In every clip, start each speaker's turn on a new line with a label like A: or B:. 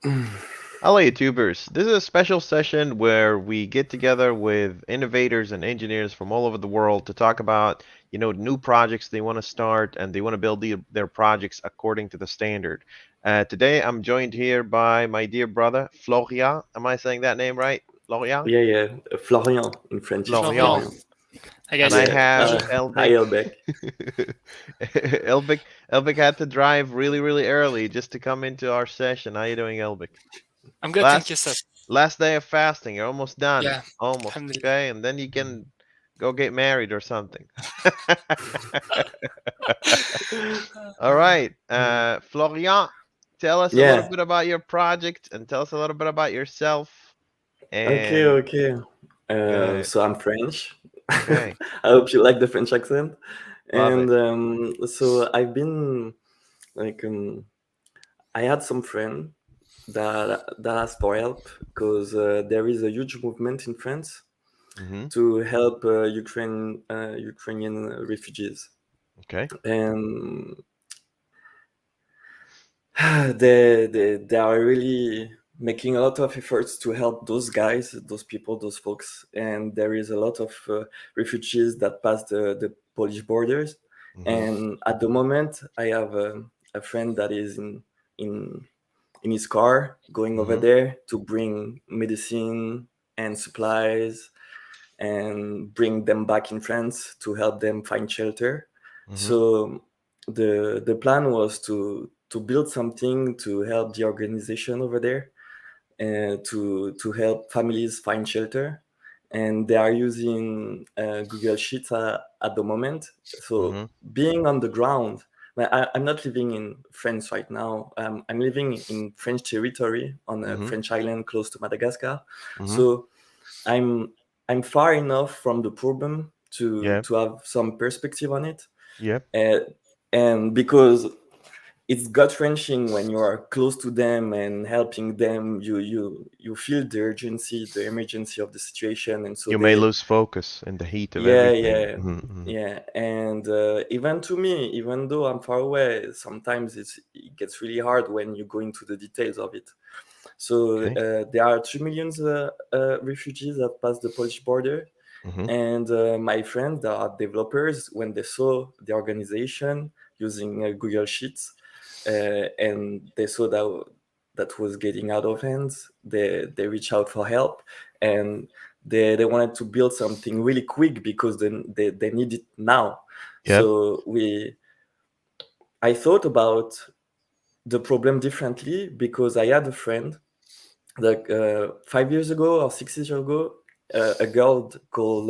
A: Hello, YouTubers. This is a special session where we get together with innovators and engineers from all over the world to talk about, new projects they want to start and they want to build their projects according to the standard. Today, I'm joined here by my dear brother, Florian. Am I saying that name right? Florian?
B: Yeah, yeah. Florian in French is
A: Florian.
C: Florian.
B: Florian.
C: Hi
A: And
C: guys.
A: I
B: Yeah.
A: have
B: Hi,
A: Elbek.
B: Elbek.
A: Elbek had to drive really, really early just to come into our session. How you doing, Elbek?
C: I'm good, thank
A: Last
C: you, sir.
A: last day of fasting. You're almost done.
C: Yeah,
A: Almost,
C: alhamdulillah.
A: okay? And then you can go get married or something. All right. Florian, tell us a little
B: Yeah.
A: bit about your project and tell us a little bit about yourself.
B: Okay,
A: And
B: okay.
A: good.
B: So I'm French.
A: Okay.
B: I hope you like the French accent.
A: Love
B: And
A: it.
B: so I've been like I had some friend that asked for help because there is a huge movement in France
A: Mm-hmm.
B: to help Ukrainian refugees,
A: Okay.
B: and they are really making a lot of efforts to help those guys, those people, those folks. And there is a lot of refugees that pass the Polish borders.
A: Mm-hmm.
B: And at the moment, I have a friend that is in in his car going over
A: Mm-hmm.
B: there to bring medicine and supplies and bring them back in France to help them find shelter.
A: Mm-hmm.
B: So the plan was to build something to help the organization over there and to help families find shelter. And they are using Google Sheets at the moment. So
A: Mm-hmm.
B: being on the ground, I'm not living in France right now. I'm living in French territory on a
A: Mm-hmm.
B: French island close to Madagascar.
A: Mm-hmm.
B: So I'm I'm far enough from the problem
A: Yeah.
B: to have some perspective on it,
A: Yep.
B: uh, and because it's gut wrenching when you are close to them and helping them, you feel the urgency, the emergency of the situation, and so
A: You may
B: they,
A: lose focus in the heat of
B: yeah,
A: everything.
B: yeah,
A: Mm-hmm.
B: yeah, and even to me, even though I'm far away, sometimes it gets really hard when you go into the details of it. So
A: Okay.
B: there are 2 million refugees that pass the Polish border,
A: Mm-hmm.
B: and my friends that are developers, when they saw the organization using Google Sheets, and they saw that was getting out of hands, they reached out for help, and they wanted to build something really quick because they need it now.
A: Yep.
B: So I thought about the problem differently because I had a friend like 5 years ago or 6 years ago, a girl called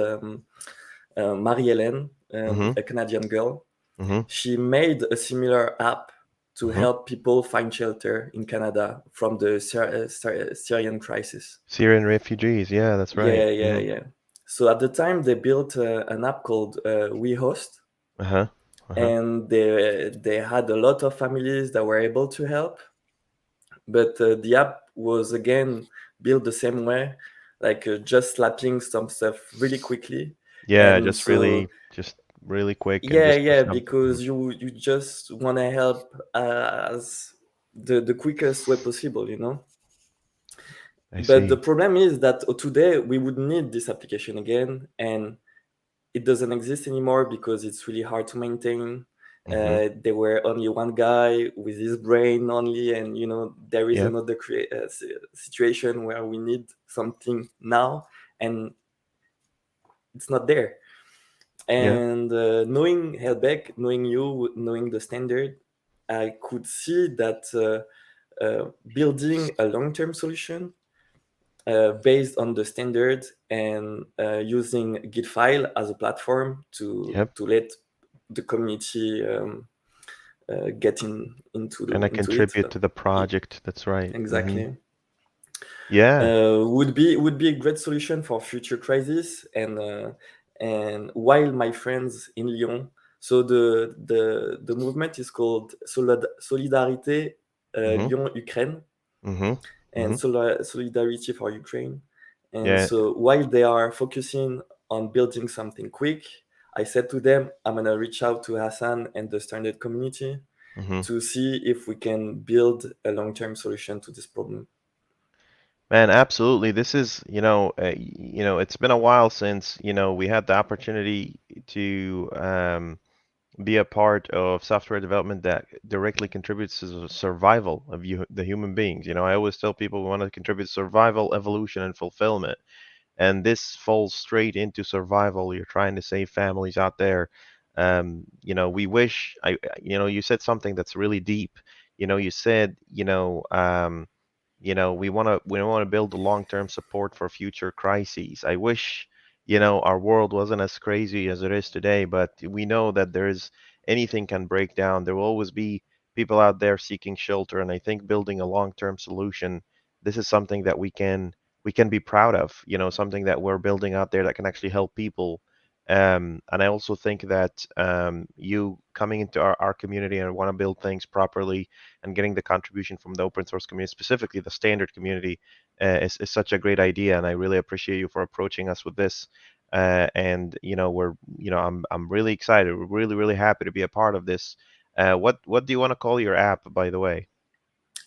B: Marie-Hélène,
A: Mm-hmm.
B: a Canadian girl.
A: Mm-hmm.
B: She made a similar app to
A: Mm-hmm.
B: help people find shelter in Canada from the Syrian crisis.
A: Syrian refugees. Yeah, that's right.
B: Yeah, yeah,
A: Mm-hmm.
B: yeah. So at the time, they built an app called WeHost,
A: Uh-huh. Uh-huh.
B: and they had a lot of families that were able to help. But the app was again built the same way, like just slapping some stuff really quickly.
A: Yeah,
B: And so
A: just really quick and
B: yeah,
A: just do
B: yeah,
A: something. Mhm.
B: because you just want to help as the quickest way possible, you know.
A: I
B: But the
A: see.
B: problem is that today we would need this application again, and it doesn't exist anymore because it's really hard to maintain.
A: Mm-hmm.
B: There were only one guy with his brain only, and you know there is
A: Yep.
B: another situation where we need something now, and it's not there.
A: Yeah.
B: And knowing Helbeck, knowing you, knowing the standard, I could see that building a long-term solution based on the standard and using Git file as a platform
A: Yep.
B: to let the community get
A: Kind of
B: into it.
A: contribute to the
B: E-
A: project. That's right. Mm-hmm.
B: exactly.
A: Yeah.
B: Would be a great solution for future crisis, and while my friends in Lyon, so the movement is called Solidarité
A: Mm-hmm.
B: Lyon Ukraine,
A: Mm-hmm. Mm-hmm.
B: and Solidarity for Ukraine. And
A: Yeah.
B: so while they are focusing on building something quick, I said to them, I'm gonna reach out to Hassan and the standard community,
A: Hmm.
B: to see if we can build a long-term solution to this problem.
A: Man, absolutely. This is, it's been a while since, we had the opportunity to be a part of software development that directly contributes to the survival of the human beings. I always tell people we want to contribute to survival, evolution, and fulfillment. And this falls straight into survival. You're trying to save families out there. We wish you said something that's really deep. You said, we want to build a long-term support for future crises. I wish, our world wasn't as crazy as it is today, but we know that anything can break down. There will always be people out there seeking shelter, and I think building a long-term solution, this is something that we can be proud of, something that we're building out there that can actually help people. And I also think that you coming into our community and want to build things properly and getting the contribution from the open source community, specifically the standard community, is such a great idea. And I really appreciate you for approaching us with this. And I'm really excited. We're really, really happy to be a part of this. What do you want to call your app, by the way?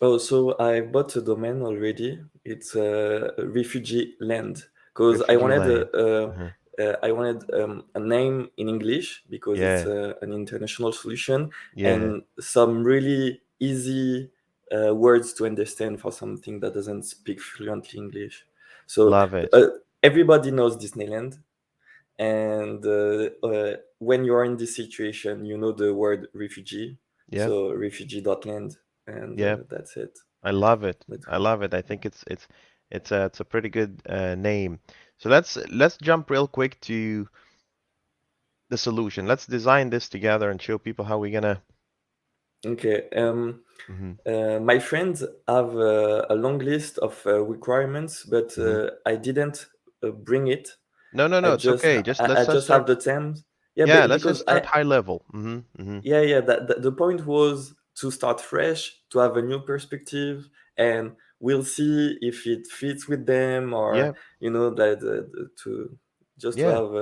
B: Oh, so I bought a domain already. It's Refugee Land because
A: Refugee Land. Uh-huh.
B: I wanted a name in English because it's
A: Yeah,
B: an international solution
A: yeah,
B: and some really easy words to understand for something that doesn't speak fluently English. So
A: love it.
B: uh, everybody knows Disneyland, and when you are in this situation, you know the word refugee.
A: Yep,
B: So refugee.land, and
A: yep.
B: that's it.
A: I love it.
B: But
A: I love it. I think it's a pretty good name. So let's jump real quick to the solution. Let's design this together and show people how we're gonna.
B: okay,
A: Hmm.
B: my friends have a long list of requirements, but
A: Hmm.
B: I didn't bring it.
A: No, no,
B: I
A: no. It's
B: just
A: okay. Just let's
B: I
A: just
B: just have
A: start.
B: the terms. Yeah,
A: Yeah, let's just
B: because
A: start high level. Hmm. Hmm.
B: yeah, the point was to start fresh, to have a new perspective, and we'll see if it fits with them, or
A: Yeah,
B: that to just to
A: yeah.
B: have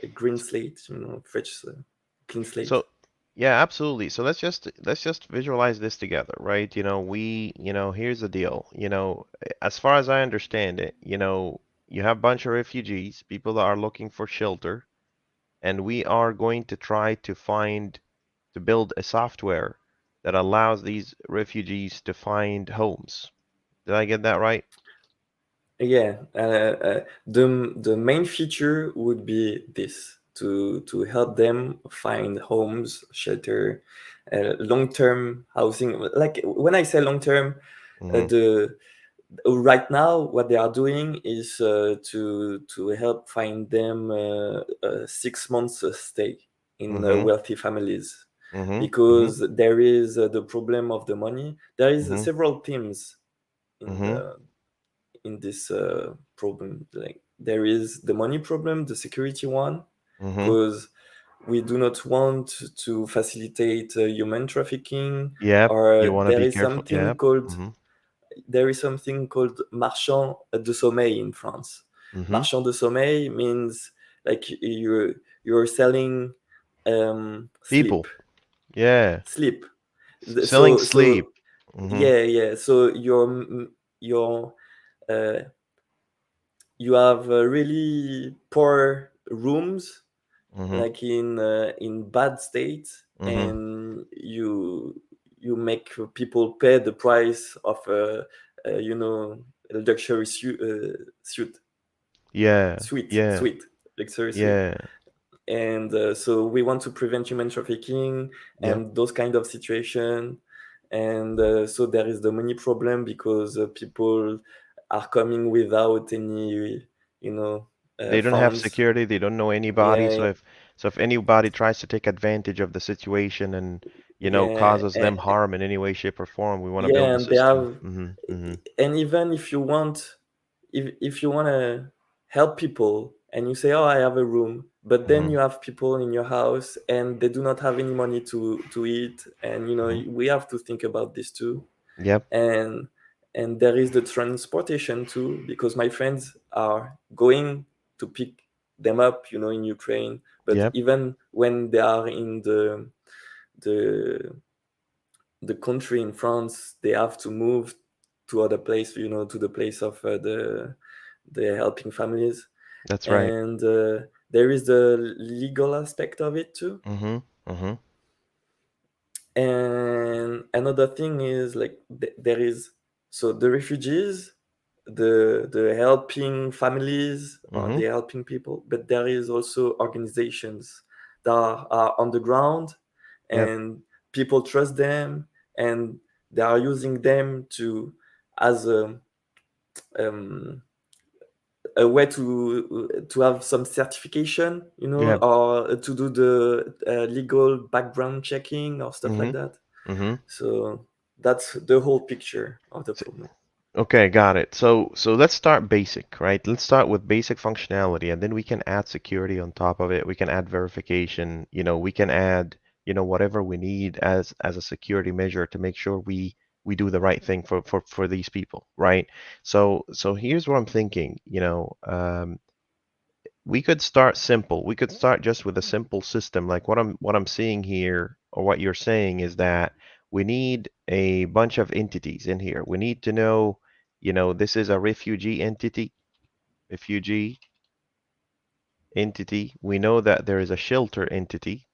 B: a green slate, fresh, clean slate.
A: So yeah, absolutely. So let's just visualize this together, right? Here's the deal. As far as I understand it, you have a bunch of refugees, people that are looking for shelter, and we are going to try to build a software that allows these refugees to find homes. Did I get that right?
B: Yeah, the main feature would be this to help them find homes, shelter, long term housing. Like when I say long term,
A: Mm-hmm.
B: the right now what they are doing is to help find them 6 months stay in
A: Mm-hmm.
B: wealthy families,
A: Mm-hmm. Mm-hmm.
B: because there is the problem of the money. There is
A: Mm-hmm.
B: several themes in
A: Mm-hmm.
B: the in this problem. Like there is the money problem, the security one,
A: Mm-hmm.
B: because we do not want to facilitate human trafficking,
A: Yep.
B: or
A: You want to be careful. Yep. Mm-hmm.
B: there is something called marchand de sommeil in France.
A: Mm-hmm.
B: Marchand de sommeil means like you're selling sleep,
A: People. Yeah.
B: sleep.
A: Selling
B: So
A: sleep. Mm-hmm.
B: yeah. So your uh, you have really poor rooms,
A: Mm-hmm.
B: like in bad state,
A: Mm-hmm.
B: and you make people pay the price of a luxury suit
A: Yeah.
B: suite
A: Yeah.
B: suite luxury suite.
A: Yeah.
B: And so we want to prevent human trafficking
A: Yep.
B: and those kind of situation. And so there is the money problem, because people are coming without any you know
A: They don't have
B: funds.
A: security, they don't know anybody,
B: Yeah,
A: so if anybody tries to take advantage of the situation and,
B: yeah,
A: causes them harm in any way, shape, or form, we want to build
B: yeah,
A: the
B: and they
A: system.
B: have,
A: Mm-hmm. Mm-hmm.
B: and even if you want, if you want to help people and you say, oh, I have a room, but then
A: Mm-hmm.
B: you have people in your house and they do not have any money to eat, and
A: Mm-hmm.
B: we have to think about this too.
A: Yep.
B: And and there is the transportation too, because my friends are going to pick them up, in Ukraine. But
A: Yep.
B: even when they are in the the country in France, they have to move to other place, to the place of the helping families,
A: That's right.
B: and there is the legal aspect of it too.
A: Mm-hmm. Mm-hmm.
B: And another thing is like there is, so the refugees, the helping families or
A: Mm-hmm.
B: the helping people, but there is also organizations that are on the ground,
A: Yep.
B: and people trust them, and they are using them to as um, a way to have some certification,
A: Yep.
B: or to do the legal background checking or stuff
A: Mm-hmm.
B: like that.
A: Mm-hmm.
B: So that's the whole picture of the problem.
A: Okay, got it. So let's start basic, right? Let's start with basic functionality, and then we can add security on top of it. We can add verification, we can add, whatever we need as a security measure to make sure we do the right thing for these people, right? So here's what I'm thinking, we could start simple. We could start just with a simple system. Like what I'm seeing here, or what you're saying is that we need a bunch of entities in here. We need to know, this is a refugee entity. We know that there is a shelter entity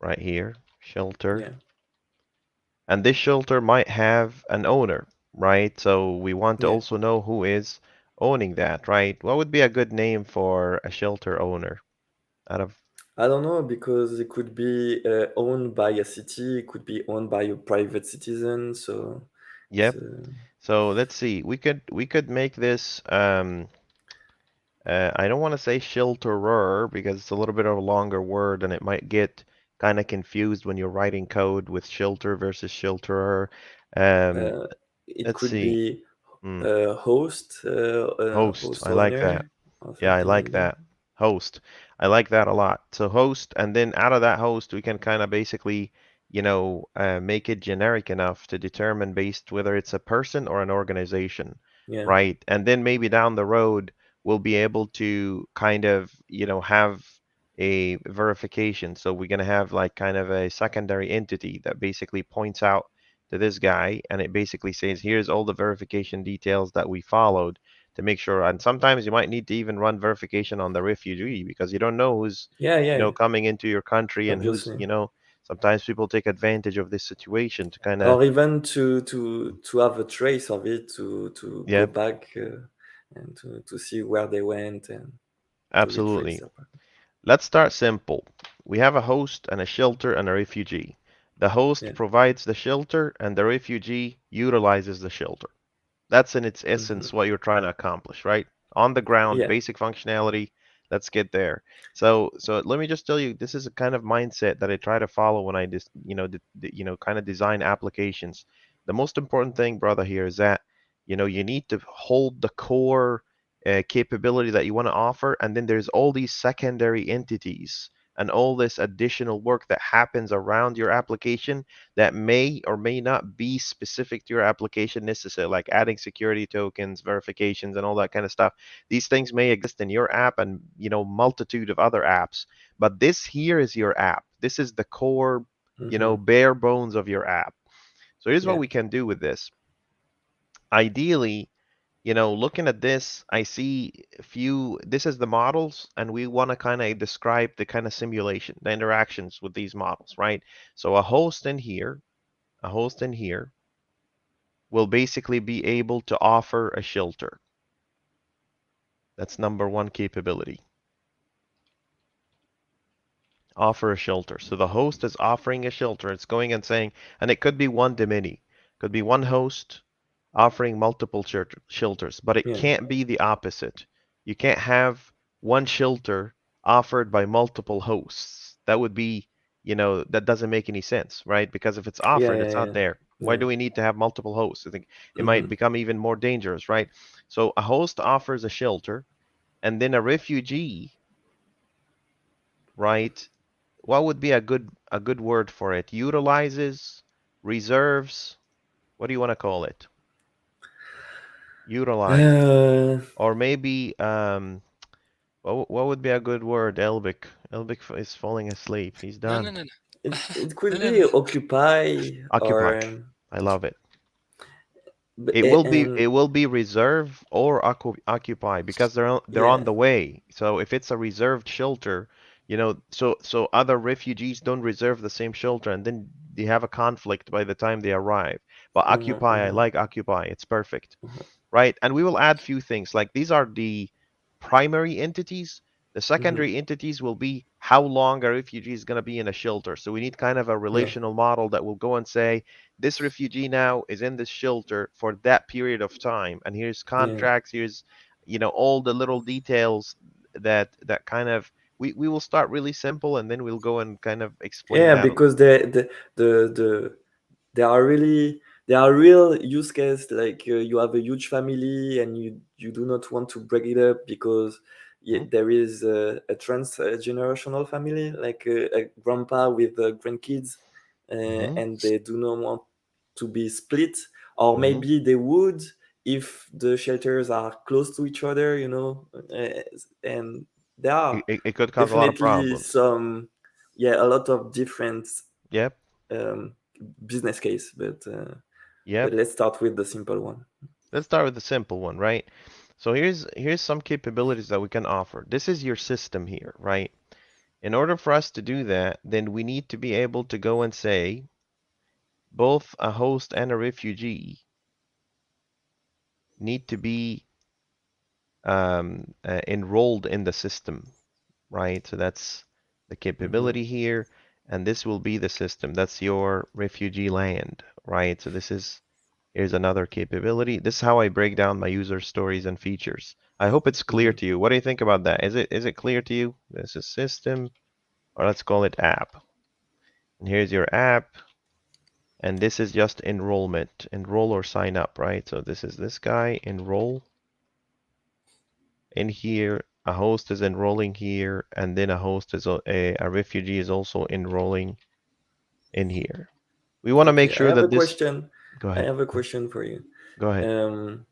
A: right here, shelter.
B: Yeah,
A: And this shelter might have an owner, right? So we want to
B: yeah.
A: also know who is owning that, right? What would be a good name for a shelter owner out of,
B: I don't know, because it could be owned by a city, it could be owned by a private citizen. So it's
A: yep. So let's see. We could make this I don't want to say shelterer because it's a little bit of a longer word and it might get kind of confused when you're writing code with shelter versus shelterer. Um,
B: uh, it
A: let's
B: could
A: see.
B: be
A: Hmm.
B: host
A: Host. I like that.
B: owner or
A: Yeah, I
B: something
A: like
B: like that.
A: that. Host. I like that a lot. So host, and then out of that host, we can kind of basically, make it generic enough to determine based whether it's a person or an organization,
B: Yeah,
A: right? And then maybe down the road, we'll be able to kind of, have a verification. So we're going to have like kind of a secondary entity that basically points out to this guy, and it basically says, here's all the verification details that we followed to make sure. And sometimes you might need to even run verification on the refugee because you don't know who's,
B: yeah, yeah.
A: coming into your country and who's,
B: Obviously,
A: sometimes people take advantage of this situation to kind of,
B: or even to have a trace of it, to go
A: yeah,
B: back and to see where they went and to retrace
A: absolutely.
B: their path.
A: Let's start simple. We have a host and a shelter and a refugee. The host
B: Yeah.
A: provides the shelter and the refugee utilizes the shelter. That's in its
B: Hmm.
A: essence what you're trying to accomplish, right? On the ground,
B: Yeah.
A: basic functionality. Let's get there. So let me just tell you, this is a kind of mindset that I try to follow when I just, kind of design applications. The most important thing, brother, here is that, you need to hold the core capability that you want to offer, and then there's all these secondary entities and all this additional work that happens around your application that may or may not be specific to your application necessarily, like adding security tokens, verifications, and all that kind of stuff. These things may exist in your app and, multitude of other apps, but this here is your app. This is the core,
B: Hmm.
A: bare bones of your app. So here's what
B: Yeah.
A: we can do with this. Ideally, looking at this, I see a few, this is the models, and we want to kind of describe the kind of simulation, the interactions with these models, right? So a host in here will basically be able to offer a shelter. That's number one capability. Offer a shelter. So the host is offering a shelter. It's going and saying, and it could be one to many. Could be one host offering multiple shelters, but it
B: Yeah.
A: can't be the opposite. You can't have one shelter offered by multiple hosts. That would be, that doesn't make any sense, right? Because if it's
B: Yeah.
A: offered,
B: Yeah.
A: it's out
B: Yeah.
A: there. Why
B: Yeah.
A: do we need to have multiple hosts? I think it might
B: Hmm.
A: become even more dangerous, right? So a host offers a shelter, and then a refugee, right? What would be a good word for it? Utilizes, reserves, what do you want to call it? Utilize.
B: Uh,
A: Or maybe what would be a good word? Elbik. Elbik is falling asleep. He's
C: No, no,
A: done.
C: no, no.
B: it could
C: And
B: be
C: then
B: occupy
A: Occupy.
B: or
A: I love it.
B: and
A: It will be reserve or occupy because they're on
B: yeah,
A: the way. So if it's a reserved shelter, so other refugees don't reserve the same shelter, and then they have a conflict by the time they arrive. But occupy, I like occupy. It's perfect, right? And we will add few things like these are the primary entities. The secondary entities will be how long a refugee is going to be in a shelter. So we need kind of a
B: yeah,
A: relational model that will go and say, this refugee now is in this shelter for that period of time, and here's
B: yeah.
A: contracts, here's all the little details that kind of we will start really simple, and then we'll go and kind of explain
B: Yeah,
A: that.
B: because the there are really there are real use cases like you have a huge family and you do not want to break it up because
A: Mhm,
B: there is a trans generational family like a grandpa with grandkids
A: mhm,
B: and they do not want to be split, or
A: mhm.
B: maybe they would if the shelters are close to each other, and there are
A: It could cause a lot of
B: definitely
A: problems.
B: some, yeah, a lot of different
A: Yep,
B: um, business case, but
A: yep.
B: let's start with the simple one.
A: Let's start with the simple one, right? So here's some capabilities that we can offer. This is your system here, right? In order for us to do that, then we need to be able to go and say both a host and a refugee need to be enrolled in the system, right? So that's the
B: Hmm.
A: capability here, and this will be the system. That's your refugee land, right? So here's another capability. This is how I break down my user stories and features. I hope it's clear
B: Hmm.
A: to you. What do you think about that? Is it clear to you? This is system, or let's call it app. And here's your app, and this is just enrollment, enroll or sign up, right? So this is this guy, enroll in here. A host is enrolling here, and then a host is a refugee is also enrolling in here. We want to make
B: Okay, I
A: sure
B: have a
A: that this.
B: question.
A: Go
B: I
A: ahead.
B: have a question for you.
A: Go ahead.
B: Um,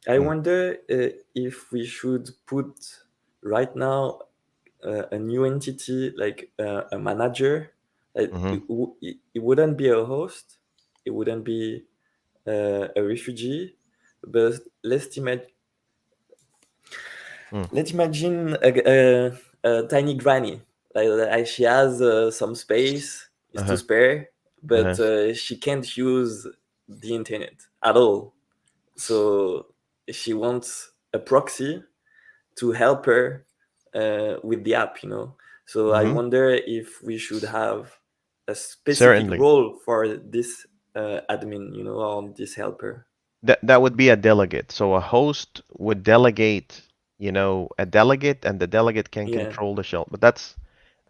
B: I
A: Mm,
B: wonder if we should put right now a new entity like a manager.
A: mm-hmm,
B: It wouldn't be a host. It wouldn't be a refugee. But
A: mm,
B: let's imagine a tiny granny. Like she has some space is to
A: uh-huh,
B: spare,
A: uh-huh.
B: but she can't use the internet at all. So she wants a proxy to help her with the app. So I
A: Mm-hmm.
B: wonder if we should have a specific
A: Certainly.
B: role for this admin, or this helper.
A: That would be a delegate. So a host would delegate, a delegate, and the delegate can
B: Yeah,
A: control the shell. But that's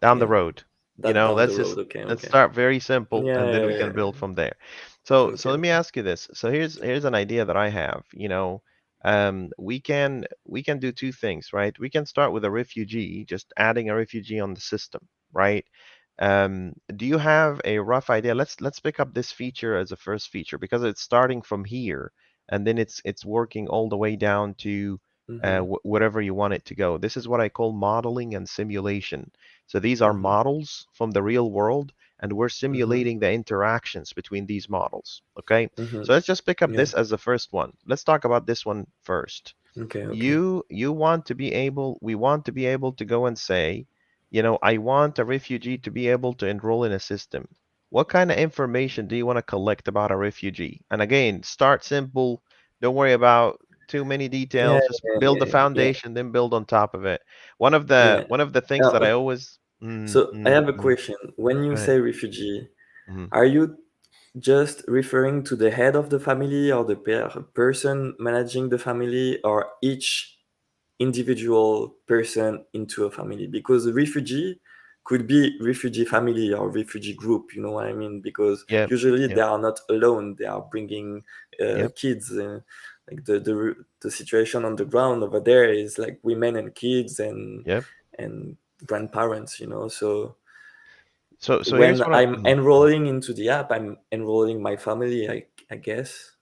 A: down the
B: yeah,
A: road.
B: that's down the
A: Let's
B: road.
A: just
B: Okay,
A: let's
B: okay.
A: start very simple,
B: Yeah,
A: and then
B: yeah,
A: we
B: yeah,
A: can
B: yeah.
A: build from there. So
B: Okay,
A: let me
B: okay.
A: ask you this. So here's an idea that I have. We can do two things, right? We can start with a refugee, just adding a refugee on the system, right? Do you have a rough idea? Let's pick up this feature as a first feature because it's starting from here, and then it's working all the way down to
B: Mm-hmm,
A: whatever you want it to go. This is what I call modeling and simulation. So these are
B: mm-hmm,
A: models from the real world, and we're
B: mm-hmm,
A: simulating the interactions between these models. Okay,
B: mm-hmm.
A: so let's just pick up
B: Yeah.
A: this as the first one. Let's talk about this one first.
B: Okay, okay.
A: You want to be able, we want to be able to go and say, I want a refugee to be able to enroll in a system. What kind of information do you want to collect about a refugee? And again, start simple. Don't worry about too many
B: Yeah,
A: details. Just
B: yeah,
A: build the
B: yeah, yeah,
A: foundation, then build on top of it. One of the
B: yeah.
A: one of the things that I
B: Uh,
A: always
B: so I have a question. When
A: go
B: you
A: ahead.
B: say refugee,
A: Mhm.
B: are you just referring to the head of the family or the person managing the family or each individual person into a family? Because a refugee could be refugee family or refugee group, you know what I mean? Because
A: Yep,
B: usually they
A: yep,
B: are not alone, they are bringing
A: yep,
B: kids. Like the situation on the ground over there is like women and kids
A: yep.
B: and grandparents, so
A: So here's
B: when
A: what
B: I'm enrolling into the app, I'm enrolling my family, I guess.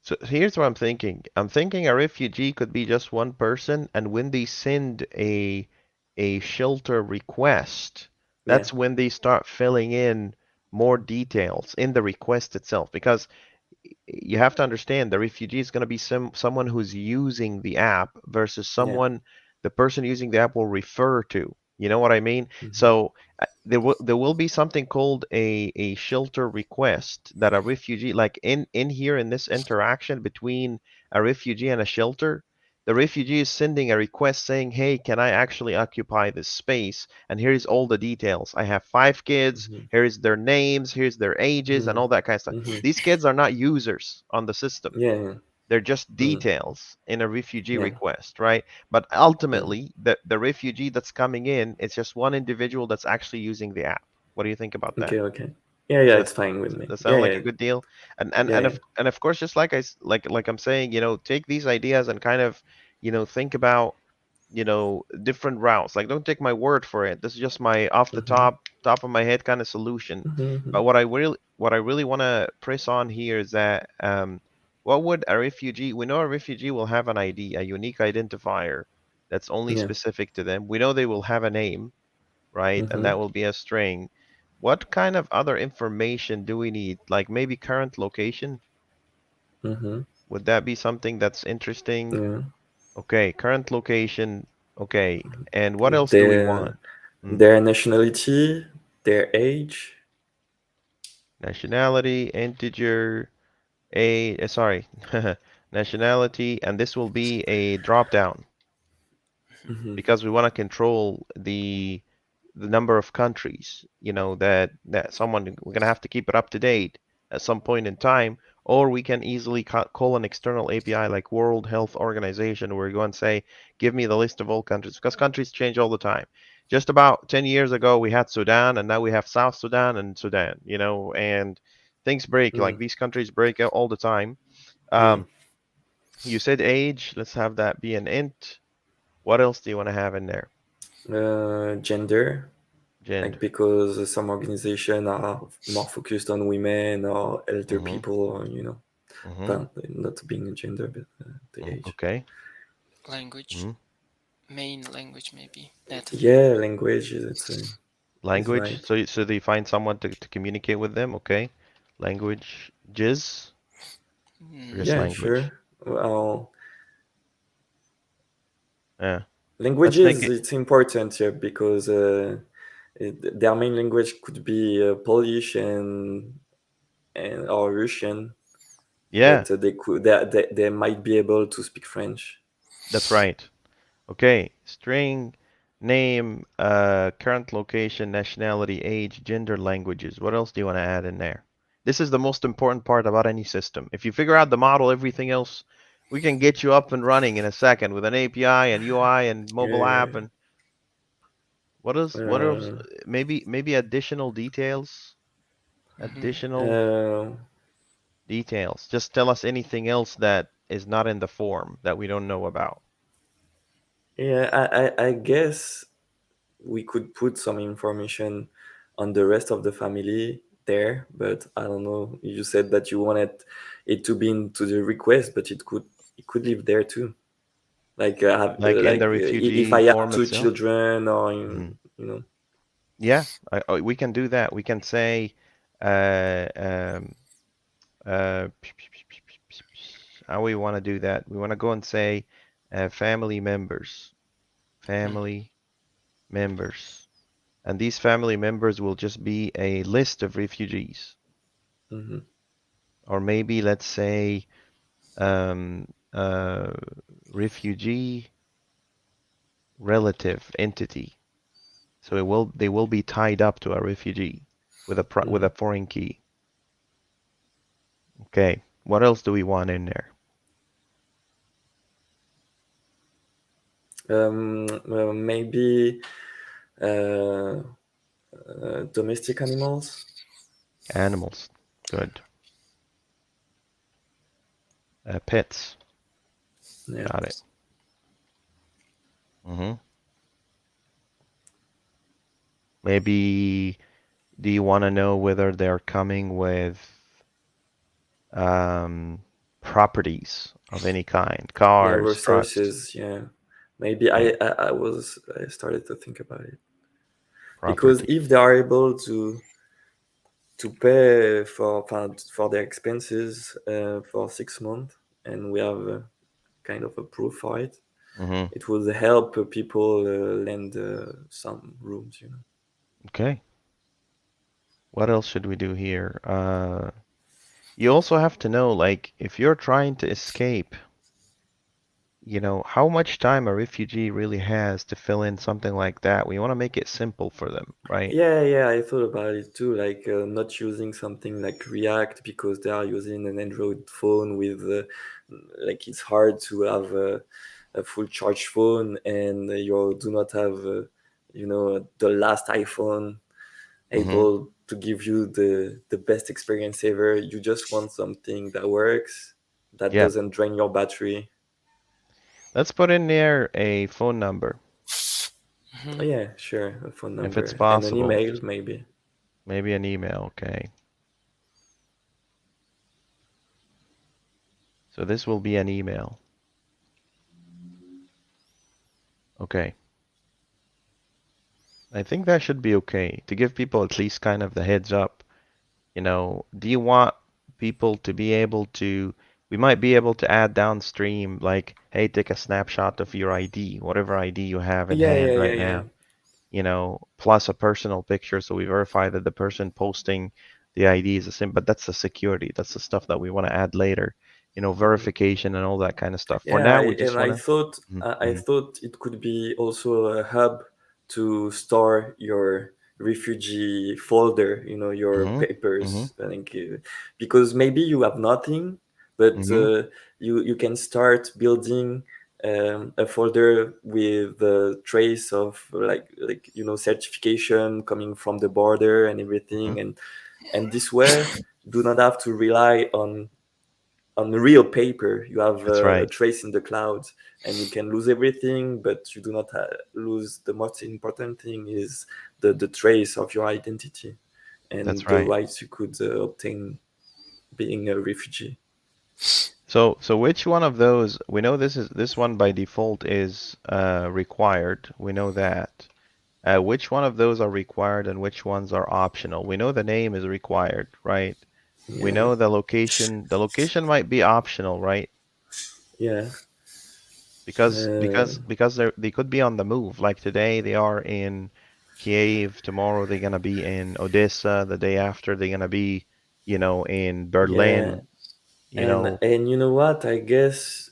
A: so here's what I'm thinking. I'm thinking a refugee could be just one person, and when they send a shelter request,
B: Yeah.
A: That's when they start filling in more details in the request itself. Because you have to understand the refugee is going to be someone who's using the app versus
B: Yeah.
A: someone the person using the app will refer to. You know what I mean?
B: Mm-hmm.
A: So there will be something called a shelter request that a refugee, like in here in this interaction between a refugee and a shelter, the refugee is sending a request saying, "Hey, can I actually occupy this space? And here's all the details. I have 5 kids.
B: Mm-hmm.
A: Here's their names. Here's their ages, and
B: Mm-hmm.
A: all that kind of stuff."
B: Mm-hmm.
A: These kids are not users on the system.
B: Yeah. Yeah.
A: They're just
B: Mm.
A: details in a refugee
B: Yeah.
A: request, right? But
B: Mm.
A: ultimately, the refugee that's coming in, it's just one individual that's actually using the app. What do you think about that?
B: Okay. Okay. Yeah.
A: Does
B: Yeah.
A: that
B: It's fine with me.
A: does that
B: Yeah.
A: sound like
B: Yeah.
A: a good deal? And
B: Yeah.
A: and
B: Yeah.
A: of course, just like like I'm saying, take these ideas and kind of, think about, different routes. Like, don't take my word for it. This is just my off the
B: Mm-hmm.
A: top of my head kind of solution.
B: Mm-hmm.
A: But what I really want to press on here is that what would a refugee? We know a refugee will have an ID, a unique identifier that's only
B: Yeah.
A: specific to them. We know they will have a name, right? And
B: Mm-hmm.
A: that will be a string. What kind of other information do we need? Like maybe current location?
B: Mm-hmm.
A: Would that be something that's interesting?
B: Yeah.
A: Okay, current location. Okay, and what else do we want?
B: Their
A: Hmm.
B: their nationality, their age.
A: Nationality, integer, sorry, nationality, and this will be a drop down
B: Mm-hmm.
A: because we want to control the number of countries, that someone we're gonna have to keep it up to date at some point in time, or we can easily call an external API like World Health Organization, where we go and say, give me the list of all countries, because countries change all the time. Just about 10 years ago, we had Sudan, and now we have South Sudan and Sudan, and things break, like
B: Mm.
A: these countries break out all the time.
B: Mm.
A: Um, you said age, let's have that be an int. What else do you want to have in there?
B: Gender, like
A: Gender.
B: because some organizations are more focused on women or elder
A: Mm-hmm.
B: people, or
A: Mm-hmm.
B: but not being a gender, but the age.
A: Okay.
C: Language,
A: Mm-hmm.
C: main language maybe, native
B: Yeah,
C: language.
B: language is
A: Language.
B: right.
A: So they find someone to communicate with them. Okay. Language. Jizz. Or just
B: Yeah,
A: language.
B: sure. Well,
A: Yeah. Let's make
B: languages
A: it.
B: it's important here because their main language could be Polish and or Russian,
A: Yeah,
B: but they might be able to speak French.
A: that's right. Okay. String, name, current location, nationality, age, gender, languages. What else do you want to add in there? This is the most important part about any system. If you figure out the model, everything else, we can get you up and running in a second with an API and UI and mobile
B: Yeah.
A: app and what else?
B: Uh,
A: Maybe additional details.
C: Hmm.
A: Additional
B: uh,
A: details. Just tell us anything else that is not in the form that we don't know about.
B: yeah, I guess we could put some information on the rest of the family there, but I don't know. You said that you wanted it to be into the request, but it could live there too. Like
A: Like in the
B: if
A: refugee
B: I have
A: form
B: two
A: itself.
B: children, or
A: Hmm.
B: you know.
A: Yeah, we can do that. We can say, uh, um, uh, how we want to do that. We want to go and say, family members,
C: Hmm.
A: family members, and these family members will just be a list of refugees,
B: Hmm.
A: or maybe let's say, um, uh, refugee relative entity. So they will be tied up to a refugee with a
B: Hmm.
A: foreign key. Okay. What else do we want in there?
B: Maybe uh, domestic animals.
A: Animals. Good. Pets.
B: Yeah.
A: Got it. Hmm. Maybe do you want to know whether they're coming with um, properties of any kind?
B: Yeah,
A: Cars, trucks,
B: resources. Yeah, maybe
A: okay,
B: I started to think about it. because
A: property.
B: if they are able to pay for their expenses for 6 months, and we have kind of a proof for it,
A: Hmm.
B: it will help people lend some rooms, you know.
A: Okay. What else should we do here? You also have to know, like, if you're trying to escape, how much time a refugee really has to fill in something like that. We want to make it simple for them, right?
B: Yeah, I thought about it too, like not using something like React because they are using an Android phone with, like it's hard to have a full charge phone, and you do not have, the last iPhone
A: Hmm.
B: able to give you the best experience ever. You just want something that works, that
A: Yeah.
B: doesn't drain your battery.
A: Let's put in there a phone number,
B: Oh,
C: Mhm.
B: yeah, sure, a phone
A: if it's
B: number and an
A: possible.
B: email, maybe.
A: Maybe an email, okay. So this will be an email. Okay. I think that should be okay to give people at least kind of the heads up. Do you want people to be able to, we might be able to add downstream, like, hey, take a snapshot of your ID, whatever ID you have in
B: Yeah,
A: hand
B: yeah, yeah,
A: right
B: yeah.
A: now, plus a personal picture so we verify that the person posting the ID is the same. But that's the security. That's the stuff that we want to add later,
B: Mhm.
A: verification and all that kind of stuff. For
B: Yeah,
A: now, we just
B: and
A: want
B: I
A: to.
B: thought I
A: Mm-hmm,
B: thought it could be also a hub to store your refugee folder, your
A: mm-hmm, mm-hmm,
B: papers, like, because maybe you have nothing, but
A: mm-hmm.
B: you can start building a folder with the trace of like certification coming from the border and
A: Mm-hmm.
B: everything, and this way do not have to rely on real paper. You have
A: That's
B: a
A: right.
B: trace in the cloud, and you can lose everything, but you do not lose the most important thing is the trace of your identity
A: That's
B: and the
A: right.
B: rights you could obtain being a refugee.
A: So which one of those, we know this one by default is required. We know that. Which one of those are required and which ones are optional? We know the name is required, right? We
B: Yeah,
A: know the location. The location might be optional, right?
B: yeah,
A: Because they could be on the move. Like today they are in Kiev, tomorrow they're gonna be in Odessa, the day after they're gonna be, in
B: yeah.
A: Berlin, you know.
B: And you know what? I guess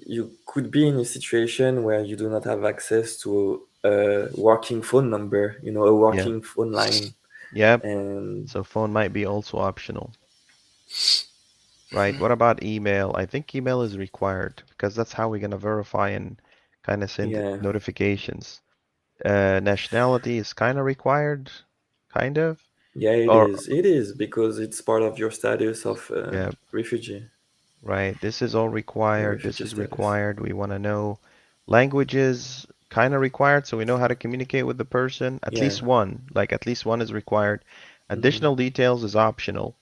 B: you could be in a situation where you do not have access to a working phone number, a
A: Yeah.
B: working phone line,
A: Yep.
B: and
A: So phone might be also optional. Right.
C: Mhm.
A: What about email? I think email is required because that's how we're gonna verify and kind of send
B: yeah.
A: notifications. Nationality is kind of required, kind of.
B: Yeah, it
A: Or
B: is. It is because it's part of your status of
A: yeah,
B: refugee,
A: right. This is all
B: your
A: required. This
B: refugee
A: is
B: status.
A: required. We want to know languages kind of required so we know how to communicate with the person. At
B: Yeah.
A: least one, like at least one is required.
B: Hmm.
A: Additional details is optional.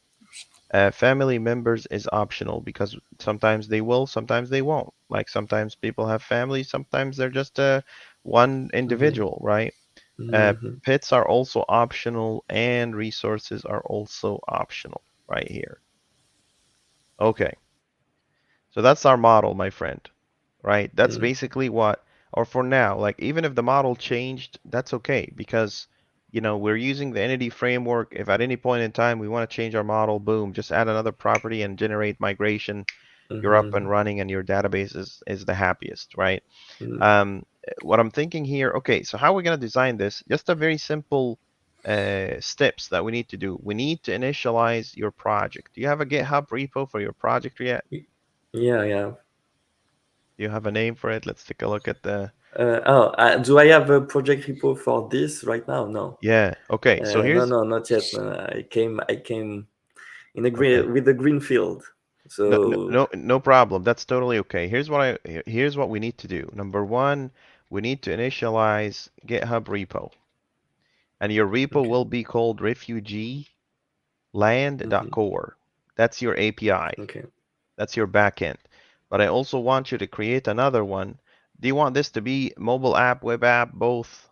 A: Family members is optional because sometimes they will, sometimes they won't. Like sometimes people have families, sometimes they're just one
B: Hmm.
A: individual, right? Uh,
B: Hmm.
A: Pets are also optional and resources are also optional right here. Okay, so that's our model, my friend, right? That's
B: Mm.
A: basically what, or for now, like even if the model changed, that's okay because, we're using the entity framework. If at any point in time we want to change our model, boom, just add another property and generate migration. You're up and
B: Hmm.
A: running and your database is the happiest, right?
B: Mm.
A: Um, what I'm thinking here, okay, so how are we going to design this? Just a very simple steps that we need to do. We need to initialize your project. Do you have a GitHub repo for your project yet?
B: Yeah, yeah.
A: Do you have a name for it? Let's take a look at the,
B: Do I have a project repo for this right now? No.
A: yeah, okay, so
B: No,
A: here's,
B: no, not yet. No, I came in a
A: okay.
B: green with a green field.
A: No, no,
B: So.
A: no problem. That's totally okay. Here's what we need to do. Number one, we need to initialize GitHub repo, and your repo
B: Okay.
A: will be called Refugee
B: Hmm.
A: land.core. That's your API.
B: Okay.
A: That's your backend. But I also want you to create another one. Do you want this to be mobile app, web app, both?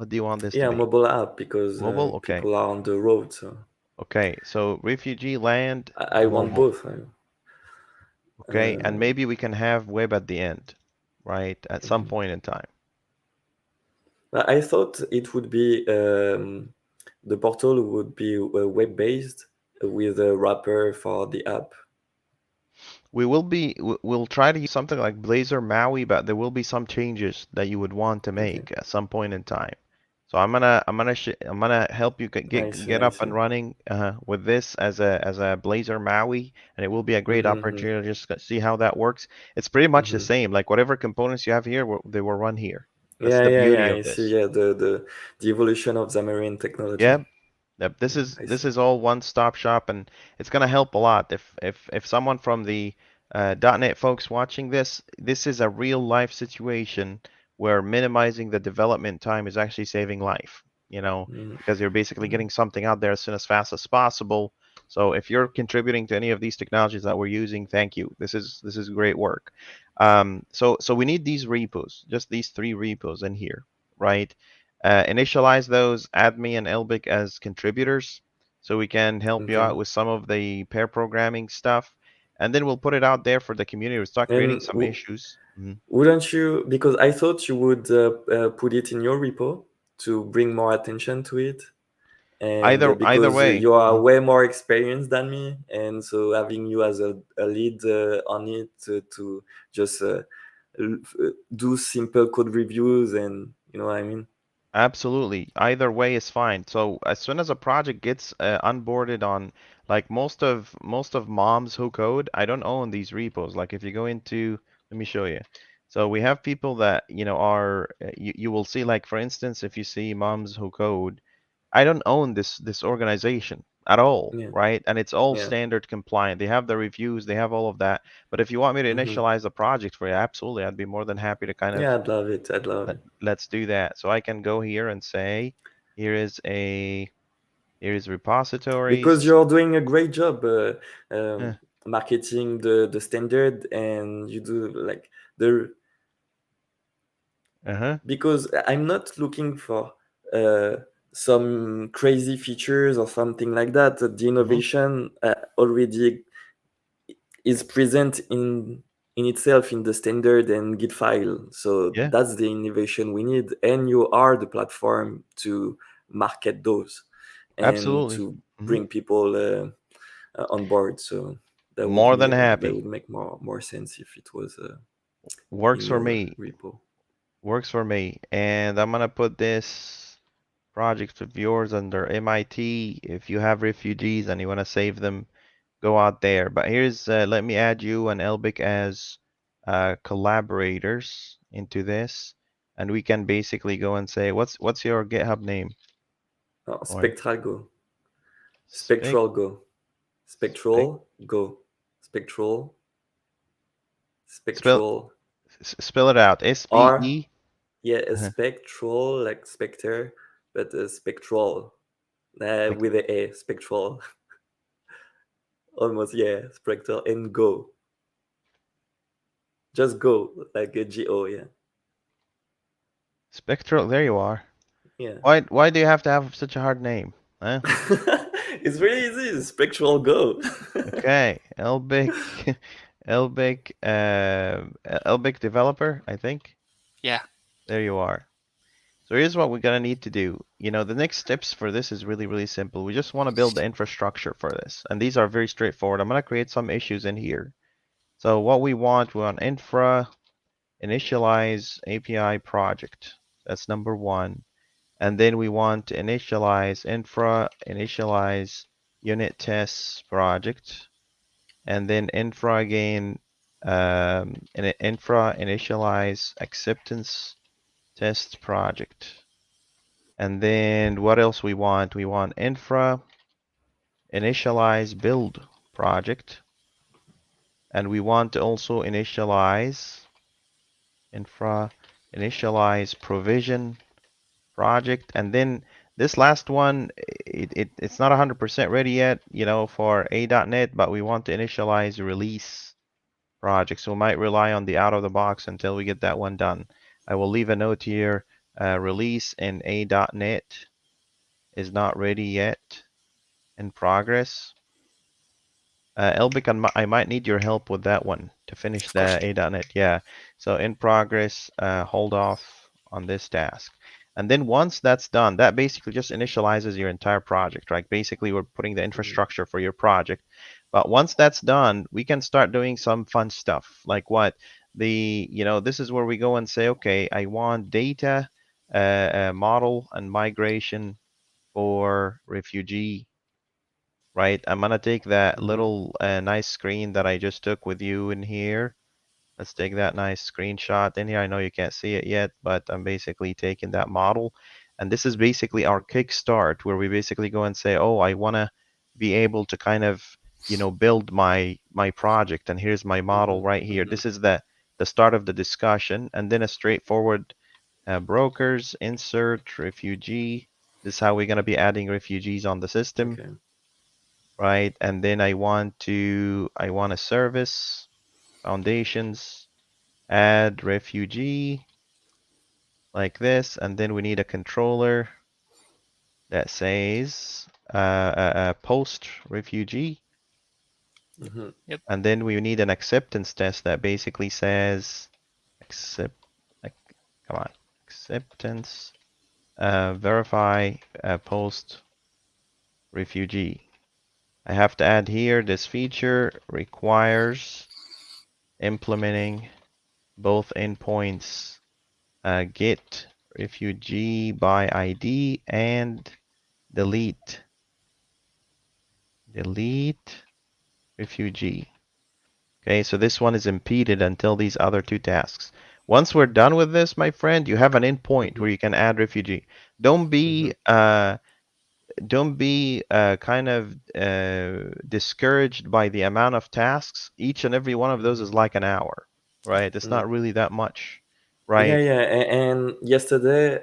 A: What do you want this to
B: Yeah,
A: be?
B: mobile app, because
A: Mobile? Okay.
B: people are on the road. So
A: Okay. So Refugee Land
B: I want
A: mobile.
B: both.
A: Okay. And maybe we can have web at the end, right? At some
B: Mhm.
A: point in time.
B: I thought it would be the portal would be web based with a wrapper for the app.
A: We'll try to use something like Blazor Maui, but there will be some changes that you would want to
B: Okay,
A: make at some point in time. So I'm gonna help you
B: I see,
A: get
B: I
A: up and
B: see.
A: running with this as a Blazor Maui, and it will be a great
B: Mm-hmm,
A: opportunity to just see how that works. It's pretty much the
B: mm-hmm.
A: same. Like whatever components you have here, they will run here. That's
B: Yeah,
A: the
B: yeah, yeah.
A: beauty of
B: I see.
A: this.
B: Yeah, the evolution of Xamarin technology.
A: Yeah, yep, this
B: Yeah,
A: is
B: I see.
A: all one-stop shop, and it's gonna help a lot. If someone from the .NET folks watching this, this is a real life situation where minimizing the development time is actually saving life, you know,
B: Mm-hmm.
A: because you're basically getting something out there as soon as fast as possible. So if you're contributing to any of these technologies that we're using, thank you. This is great work. So we need these repos, just these three repos in here, right? Initialize those, add me and Elbik as contributors so we can help you
B: Okay.
A: out with some of the pair programming stuff. And then we'll put it out there for the community to start creating
B: And
A: some issues.
B: wouldn't you? Because I thought you would put it in your repo to bring more attention to it, and
A: Either
B: because
A: way.
B: you are way more experienced than me, and so having you as a lead on it to just do simple code reviews, and you know what I mean.
A: Absolutely. Either way is fine. So as soon as a project gets onboarded on, like most of Mom's Who Code, I don't own these repos. Like if you go into, let me show you. So we have people that, you know, are you will see, like for instance, if you see Mom's Who Code, I don't own this organization at all,
B: Yeah,
A: right? And it's all
B: yeah.
A: standard compliant. They have the reviews, they have all of that. But if you want me to
B: Hmm.
A: initialize the project for you, absolutely, I'd be more than happy to kind of
B: Yeah, I'd love it. I'd love it.
A: let's do that. So I can go here and say, here is
B: Because
A: repositories.
B: you're doing a great job
A: Uh,
B: marketing the standard, and you do like the
A: uh-huh.
B: because I'm not looking for uh, some crazy features or something like that. The
A: Hmm.
B: innovation already is present in itself in the standard and Git file. So
A: Yeah,
B: that's the innovation we need, and you are the platform to market those and
A: absolutely.
B: to
A: Hmm.
B: bring people on board. So
A: More than
B: that
A: happy.
B: would make more sense if it was
A: Works
B: in
A: for
B: your
A: me.
B: repo.
A: Works for me. And I'm gonna put this project of yours under MIT. If you have refugees and you want to save them, go out there. But here's let me add you and Elbic as collaborators into this, and we can basically go and say, what's your GitHub name? Or
B: Spectral Go,
A: spec
B: Spectral Go,
A: spec
B: Spectral Go, Spectral,
A: spell
B: Spectral,
A: spell it out. S P
B: or
A: E.
B: yeah, a
A: Uh-huh.
B: spectral like specter, but a spectral
A: Like
B: with a spectral, almost, yeah, spectral, and Go, just Go like a Go, yeah,
A: spectral. There you are.
B: yeah.
A: Why do you have to have such a hard name? Huh?
B: It's really easy. Spectral Go.
A: Okay, Elbic, Elbic developer, I think.
C: Yeah.
A: There you are. So here's what we're gonna need to do. You know, the next steps for this is really, really simple. We just want to build the infrastructure for this. And these are very straightforward. I'm gonna create some issues in here. So what we want infra initialize API project. That's number one. And then we want to initialize infra initialize unit tests project. And then infra again, infra initialize acceptance test project. And then what else we want? We want infra initialize build project. And we want to also initialize infra initialize provision project. And then this last one, it's not 100% ready yet, you know, for A.NET, but we want to initialize release project. So we might rely on the out of the box until we get that one done. I will leave a note here release in A.NET is not ready yet. In progress. Elbik, I might need your help with that one to finish
B: Of
A: the
B: course.
A: A.NET. Yeah. So in progress, hold off on this task. And then once that's done, that basically just initializes your entire project, right? Basically, we're putting the
B: Mhm.
A: infrastructure for your project. But once that's done, we can start doing some fun stuff. Like what? This is where we go and say, okay, I want data model and migration for refugee, right? I'm gonna take that
B: Mhm.
A: little nice screen that I just took with you in here. Let's take that nice screenshot in here. I know you can't see it yet, but I'm basically taking that model. And this is basically our kickstart where we basically go and say, oh, I wanna be able to kind of, build my project. And here's my model
B: Mhm.
A: right here.
B: Mhm.
A: This is the start of the discussion, and then a straightforward brokers, insert, refugee. This is how we're gonna be adding refugees on the system,
B: Okay.
A: right? And then I want a service, foundations, add refugee like this, and then we need a controller that says post refugee,
B: Mhm.
C: Yep.
A: and then we need an acceptance test that basically says accept, come on, acceptance, verify post refugee. I have to add here this feature requires implementing both endpoints get refugee by ID and delete delete refugee. Okay, so this one is impeded until these other two tasks. Once we're done with this, my friend, you have an endpoint where
B: Mhm.
A: you can add refugee. Don't be
B: Mhm.
A: uh, don't be kind of discouraged by the amount of tasks. Each and every one of those is
B: Mhm.
A: like an hour, right? It's
B: Mm.
A: not really that much,
B: Yeah,
A: right?
B: yeah. And yesterday,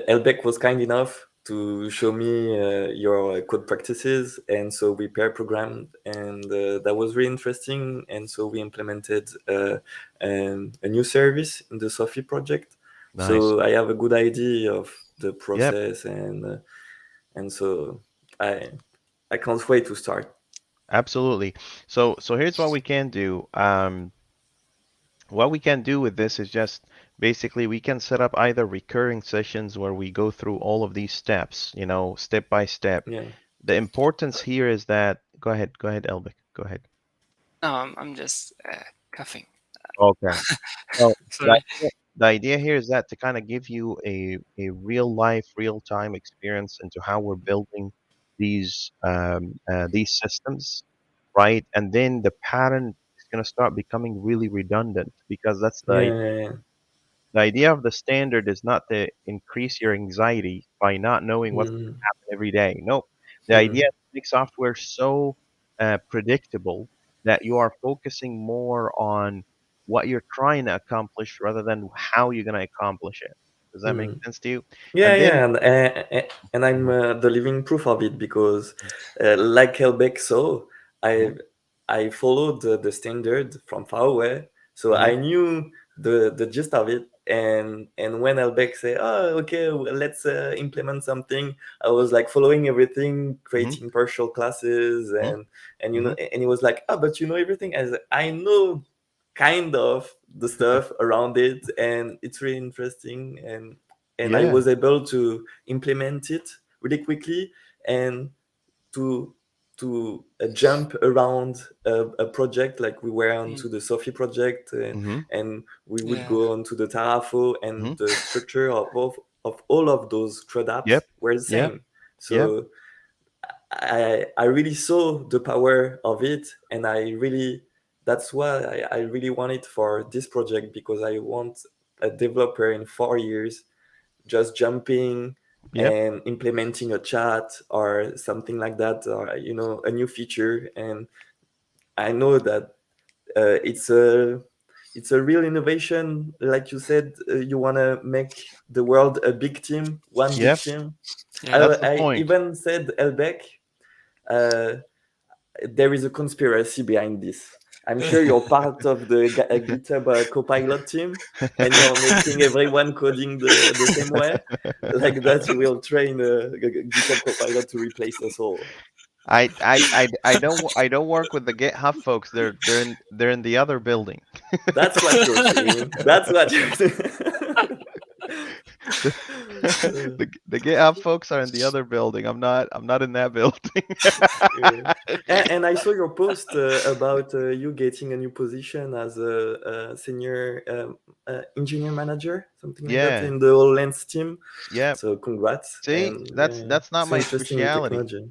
B: Elbek was kind enough to show me your code practices, and so we pair programmed, and that was really interesting. And so we implemented a new service in the Sophie project.
A: Nice.
B: So I have a good idea of the
A: Yep,
B: process, and so I I can't wait to start.
A: absolutely. So here's what we can do. What we can do with this is just basically we can set up either recurring sessions where we go through all of these steps, step by step.
B: Yeah.
A: The importance here is that, go ahead, Elbic, go ahead.
C: No, I'm just coughing.
A: Okay. So the
C: Sorry.
A: the idea here is that to kind of give you a real life, real time experience into how we're building these systems, right? And then the pattern is going to start becoming really redundant because that's
B: Yeah. Yeah. Yeah.
A: the idea of the standard is not to increase your anxiety by not knowing what's going
B: Mm,
A: to happen every day. Nope. The idea
B: mm,
A: is to make software so predictable that you are focusing more on what you're trying to accomplish rather than how you're going to accomplish it. Does that make
B: mm.
A: sense to you?
B: Yeah,
A: And then,
B: yeah, and I'm
A: Mhm,
B: the living proof of it because, like Helbeck saw, I
A: mhm,
B: I followed the standard from far away, so
A: mhm,
B: I knew the gist of it. And when Helbeck say, "Oh, okay, well, let's implement something," I was like following everything,
A: mhm,
B: creating partial classes,
A: mhm,
B: and
A: mhm,
B: and he was like, "Oh, but you know everything." I know kind of the stuff around it, and it's really interesting, and I
A: yeah,
B: was able to implement it really quickly and to jump around a project, like we were
C: Mm,
B: onto the Sophie project,
A: mhm,
B: and we would
C: yeah.
B: go onto the Terrafo,
A: mhm,
B: and the structure of all of those CRUD apps
A: yep,
B: were the
A: yep,
B: same.
A: yep,
B: So I really saw the power of it, and I really that's why I really want it for this project, because I want a developer in 4 years just jumping
A: yep,
B: and implementing a chat or something like that, or a new feature. And I know that it's a real innovation. Like you said, you want to make the world a big team, one big
A: yep.
B: team. I,
C: Yeah.
A: That's the
B: I
A: point.
B: even said, Elbeck, uh, there is a conspiracy behind this. I'm sure you're part of the GitHub Copilot team, and you're making everyone coding the same way. Like that, you will train GitHub Copilot to replace us all.
A: I don't work with the GitHub folks. They're in the other building.
B: That's what you're saying. That's what you're saying.
A: The, the GitHub folks are in the other building. I'm not in that building.
B: Yeah. And I saw your post about you getting a new position as a senior engineer manager, something like that,
A: Yeah,
B: in the whole Lens team.
A: yeah.
B: So congrats,
A: See,
B: and yeah,
A: that's not
B: so
A: my
B: interesting new
A: speciality.
B: technology.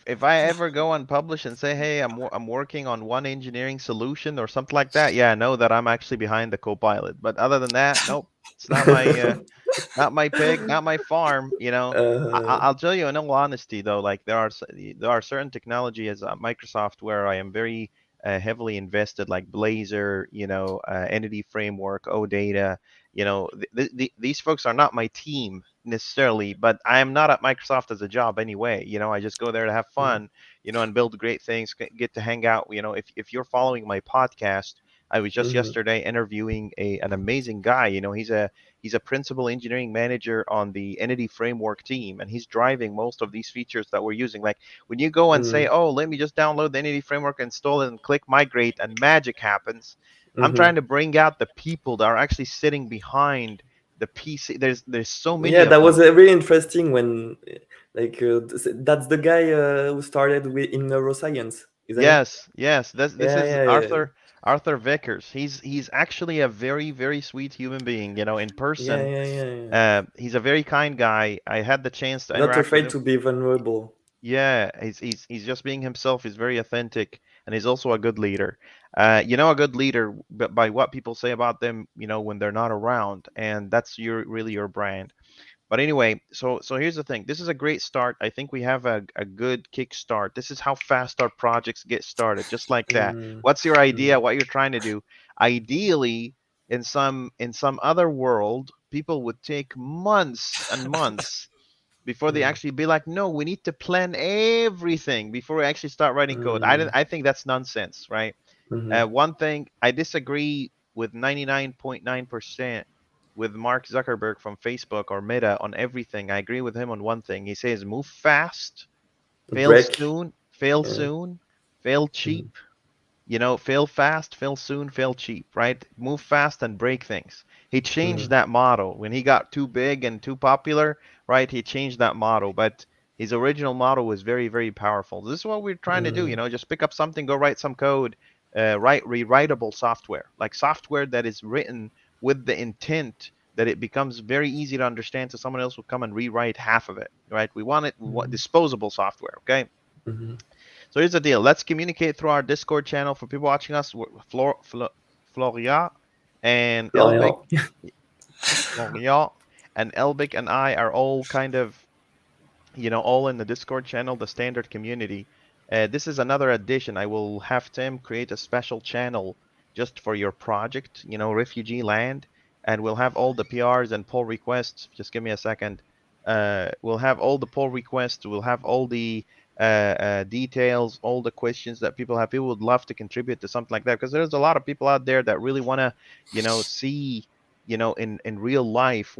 A: If I ever go unpublished and say, hey, I'm working on one engineering solution or something like that, yeah, I know that I'm actually behind the Copilot. But other than that, nope, it's not my pig, not my farm.
B: uh,
A: I'll tell you in all honesty though, like there are certain technology as Microsoft where I am very heavily invested, like Blazor, Entity Framework, OData. These folks are not my team necessarily, but I am not at Microsoft as a job anyway. I just go there to have fun, and build great things, get to hang out. If you're following my podcast, I was just
B: mhm,
A: yesterday interviewing an amazing guy. He's a principal engineering manager on the Entity Framework team, and he's driving most of these features that we're using. Like when you go and say,
B: mhm,
A: "Oh, let me just download the Entity Framework, install it, and click migrate," and magic happens. I'm
B: mhm.
A: trying to bring out the people that are actually sitting behind the PC. There's so many
B: Yeah,
A: of
B: that was
A: them.
B: really interesting when, like, that's the guy who started in neuroscience, isn't it?
A: Yes, yes. This
B: Yeah,
A: is
B: yeah, yeah,
A: Arthur Vickers. He's actually a very very sweet human being. In
B: yeah,
A: person,
B: yeah, yeah, yeah.
A: he's a very kind guy. I had the chance to
B: Not
A: interact with
B: afraid
A: him.
B: to be vulnerable.
A: Yeah, he's just being himself. He's very authentic, and he's also a good leader. A good leader by what people say about them. When they're not around, and that's really your brand. But anyway, so here's the thing. This is a great start. I think we have a good kickstart. This is how fast our projects get started, just like that.
B: Mm,
A: What's your idea?
B: mm,
A: What you're trying to do? Ideally, in some other world, people would take months and months before they
B: mm,
A: actually be like, no, we need to plan everything before we actually start writing code.
B: mm,
A: I think that's nonsense, right?
B: mhm,
A: One thing I disagree with 99.9% with Mark Zuckerberg from Facebook or Meta on everything. I agree with him on one thing. He says move fast,
B: break.
A: fail
B: Yeah.
A: soon, fail
B: Mhm,
A: cheap, fail fast, fail soon, fail cheap, right? Move fast and break things. He changed
B: mhm,
A: that model when he got too big and too popular, right? He changed that model, but his original model was very, very powerful. This is what we're trying to do,
B: mhm,
A: just pick up something, go write some code, write rewritable software, like software that is written with the intent that it becomes very easy to understand so someone else will come and rewrite half of it, right? We want
B: mhm,
A: disposable software, okay?
B: mhm.
A: So here's the deal. Let's communicate through our Discord channel for people watching us. Florian and Elbik,
B: Florian.
A: Florian and Elbik and I are all kind of all in the Discord channel, the standard community. This is another addition. I will have Tim create a special channel just for your project, Refugee Land, and we'll have all the PRs and pull requests. Just give me a second. We'll have all the pull requests. We'll have all the details, all the questions that people have. People would love to contribute to something like that because there's a lot of people out there that really want to, see, in real life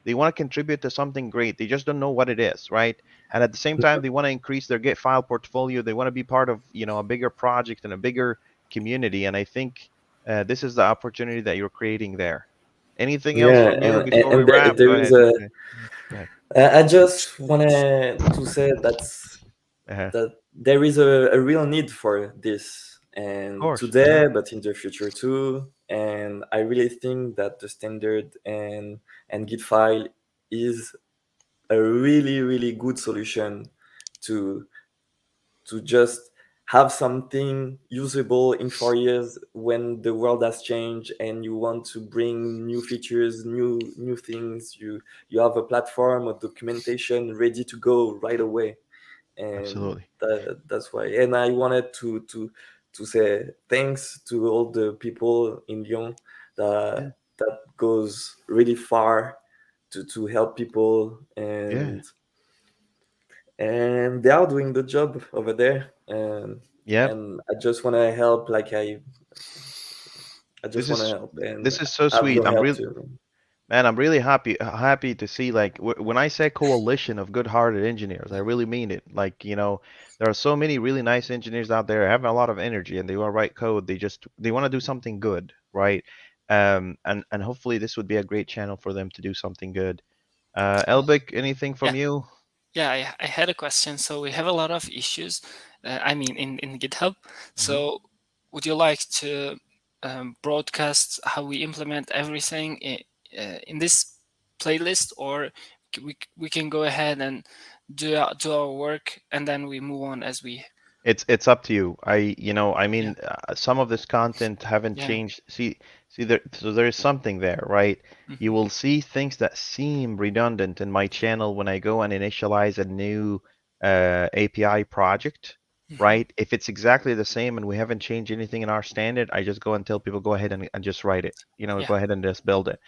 A: they want to contribute to something great. They just don't know what it is, right? And at the same time, they want to increase their Git file portfolio. They want to be part of, a bigger project and a bigger community. And I think this is the opportunity that you're creating there. Anything else
B: Yeah,
A: from you before we
B: and
A: wrap? Go
B: there is
A: ahead.
B: a.
A: Go ahead.
B: I just wanted to say
A: Uh-huh.
B: that there is a real need for this,
A: Of
B: and
A: course. Uh-huh.
B: today, but in the future too. And I really think that the standard and Git file is a really really good solution to just have something usable in 4 years when the world has changed and you want to bring new features, new things. You have a platform of documentation ready to go right away, and
A: Absolutely.
B: that's why. And I wanted to say thanks to all the people in Lyon
A: Yeah.
B: that goes really far to help people,
A: Yeah.
B: and they are doing the job over there.
A: Yep.
B: and I just want to help. I
A: This
B: just want to
A: is
B: help and
A: this is so
B: have
A: sweet.
B: your help too.
A: Man, I'm really happy to see like when I say coalition of good-hearted engineers, I really mean it. Like, there are so many really nice engineers out there having a lot of energy and they want to write code. They want to do something good, right? And hopefully this would be a great channel for them to do something good. Elbic, anything
C: Yeah,
A: from you?
C: yeah. I had a question. So we have a lot of issues. I mean, in GitHub.
A: Hmm.
C: So would you like to broadcast how we implement everything in this playlist, or we can go ahead and do our work and then we move on as we.
A: It's up to you. I
C: Yeah,
A: mean, some of this content haven't
C: yeah.
A: changed. See there, so there is something there, right? You
C: Hmm.
A: will see things that seem redundant in my channel when I go and initialize a new API project,
C: Hmm.
A: right? If it's exactly the same and we haven't changed anything in our standard, I just go and tell people go ahead and just write it.
C: Yeah.
A: Go ahead and just build it.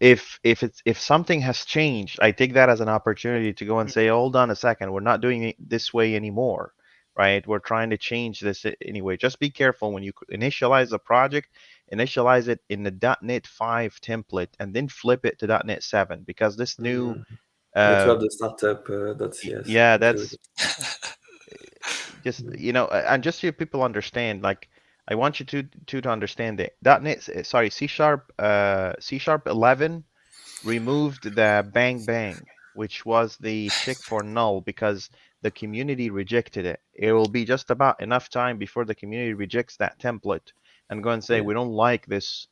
A: If something has changed, I take that as an opportunity to go and say, hold on a second, we're not doing it this way anymore, right? We're trying to change this anyway. Just be careful when you initialize a project, initialize it in the .NET 5 template and then flip it to .NET 7 because this new
B: Mm. Yeah, to
A: uh
B: have the startup .cs
A: yeah,
B: included.
A: that's just and just so people understand, like I want you to understand that .NET, sorry, C# 11 removed the bang bang, which was the check for null because the community rejected it. It will be just about enough time before the community rejects that template and go and say,
B: Yeah.
A: we don't like this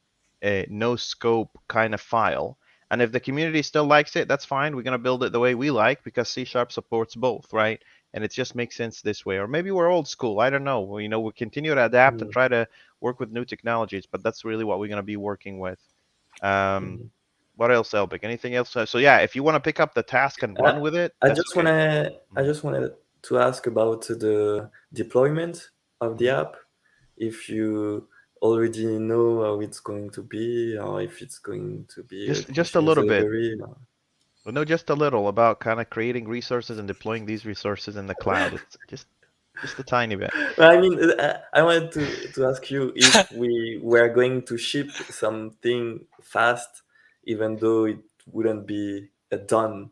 A: no scope kind of file. And if the community still likes it, that's fine. We're going to build it the way we like because C# supports both, right? And it just makes sense this way. Or maybe we're old school. I don't know. We continue to adapt and
B: Mm.
A: try to work with new technologies, but that's really what we're going to be working with. Um,
B: Mhm.
A: what else, Elbic? Anything else? So yeah, if you want to pick up the task and
B: I,
A: run with it, that's okay.
B: I
A: Hmm.
B: just wanted to ask about the deployment of the
A: Hmm.
B: app. If you already know how it's going to be, or if it's going to be a
A: Just a
B: continuous
A: little bit.
B: delivery.
A: Well, no, just a little about kind of creating resources and deploying these resources in the cloud. It's just a tiny bit.
B: I mean, I wanted to ask you if we were going to ship something fast, even though it wouldn't be fully done.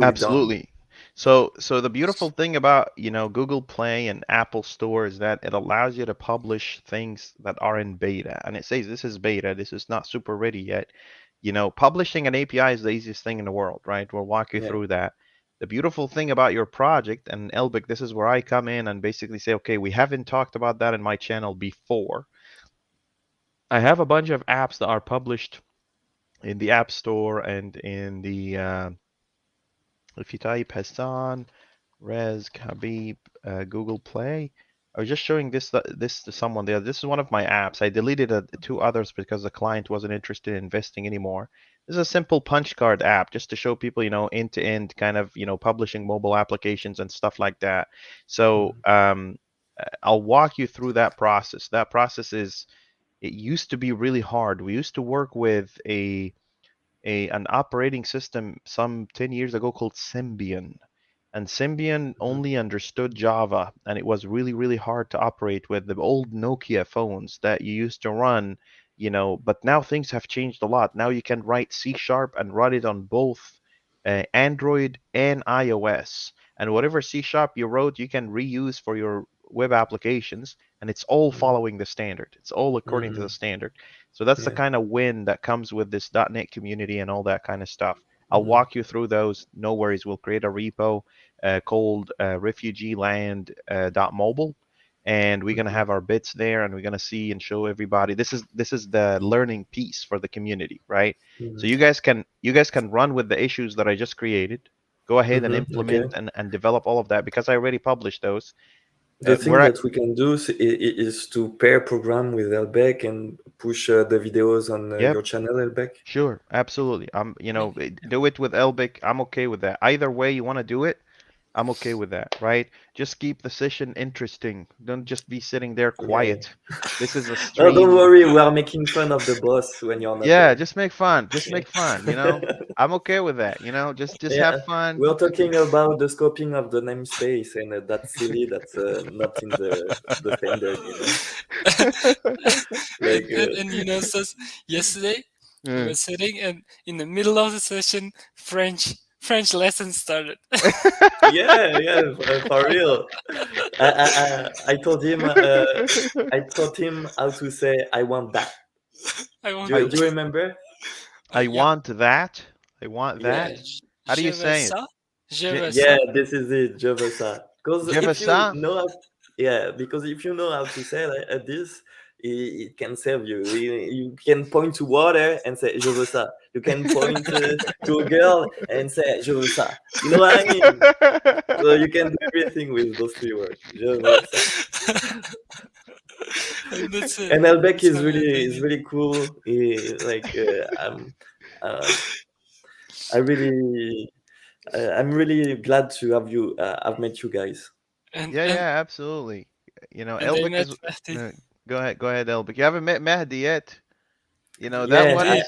A: Absolutely. So the beautiful thing about, Google Play and Apple Store is that it allows you to publish things that are in beta. And it says this is beta, this is not super ready yet. Publishing an API is the easiest thing in the world, right? We'll walk you
B: Yeah.
A: through that. The beautiful thing about your project, and Elbic, this is where I come in and basically say, okay, we haven't talked about that in my channel before. I have a bunch of apps that are published in the App Store and in the if you type Hassan, Rez, Khabib, Google Play. I was just showing this to someone there. This is one of my apps. I deleted two others because the client wasn't interested in investing anymore. This is a simple punch card app just to show people, end to end kind of, publishing mobile applications and stuff like that. So
B: Mhm.
A: I'll walk you through that process. That process it used to be really hard. We used to work with an operating system some 10 years ago called Symbian. And Symbian
B: Mhm.
A: only understood Java, and it was really, really hard to operate with the old Nokia phones that you used to run, but now things have changed a lot. Now you can write C# and run it on both Android and iOS. And whatever C# you wrote, you can reuse for your web applications, and it's all
B: Mhm.
A: following the standard. It's all according to the
B: Mhm.
A: standard. So that's the
B: Yeah.
A: kind of win that comes with this .NET community and all that kind of stuff. I'll
B: Mhm.
A: walk you through those. No worries. We'll create a repo called Refugee Land .mobile, and we're gonna
B: Mhm.
A: have our bits there, and we're gonna see and show everybody. This is the learning piece for the community, right? So
B: Mhm.
A: you guys can run with the issues that I just created. Go ahead and
B: Mhm. Okay.
A: implement and develop all of that because I already published those.
B: The thing
A: We're at,
B: that we can do is to pair program with Elbek and push the videos on
A: yep.
B: your channel, Elbek.
A: Sure, absolutely. Do it with Elbic. I'm okay with that. Either way you want to do it, I'm okay with that, right? Just keep the session interesting. Don't just be sitting there
B: Yeah.
A: quiet. This is a
B: No, don't
A: stream.
B: worry. We are making fun of the boss when you're not
A: Yeah,
B: there.
A: just make fun. Just make fun, you know? I'm okay with that, you know? Just have
B: Yeah,
A: fun.
B: we're talking about the scoping of the namespace, and that's silly. That's not in the standard, you know. Like,
C: And so yesterday we
A: Mm.
C: were sitting, and in the middle of the session, French lesson started.
B: yeah, yeah, for real. I told him, I taught him how to say "I want that."
C: I want
A: I
B: Do you remember?
C: yeah,
A: want that. I want
B: Yeah,
A: that. How do
C: je
A: you
C: veux
A: say it?
C: ça, je
A: Je,
C: veux
B: yeah,
C: ça.
B: this is it, Javasa. Because
A: je veux
B: if you
A: ça?
B: know, yeah, because if you know how to say this, it can save you. You can point to water and say "je veux ça." You can point to a girl and say "je veux ça." You know what I mean? So you can do everything with those three words. Je veux ça.
C: And
B: And Elbek
C: that's what I
B: is
C: did.
B: really cool. He, like uh, I really I'm really glad to have you. I've met you guys.
C: And
A: Yeah,
C: and
A: yeah, absolutely. You know,
C: and I
A: Elbik
C: met
A: is.
C: Fatih.
A: Go ahead, Elbik. You haven't met Mahdi yet. You know,
C: I
B: Yeah,
C: did.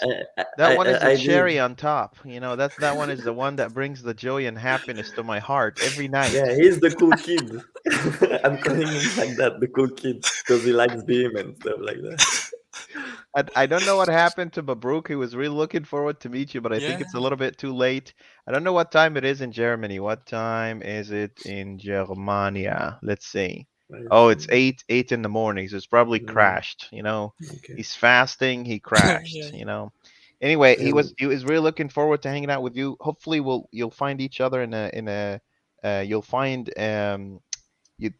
A: that one is the
B: I did.
A: cherry on top. You know, that one is the one that brings the joy and happiness to my heart every night.
B: Yeah, he's the cool kid. I'm calling him like that, the cool kid, because he likes beam and stuff like that.
A: I don't know what happened to Babruk. He was really looking forward to meet you, but I think
C: Yeah.
A: it's a little bit too late. I don't know what time it is in Germany. What time is it in Germania? Let's see.
B: I
A: Oh, it's
B: think.
A: eight in the morning, so it's probably
B: Mm,
A: crashed. You know,
B: okay.
A: he's fasting. He crashed.
C: Yeah.
A: You know. Anyway,
B: And
A: he was really looking forward to hanging out with you. Hopefully, you'll find each other in a you'll find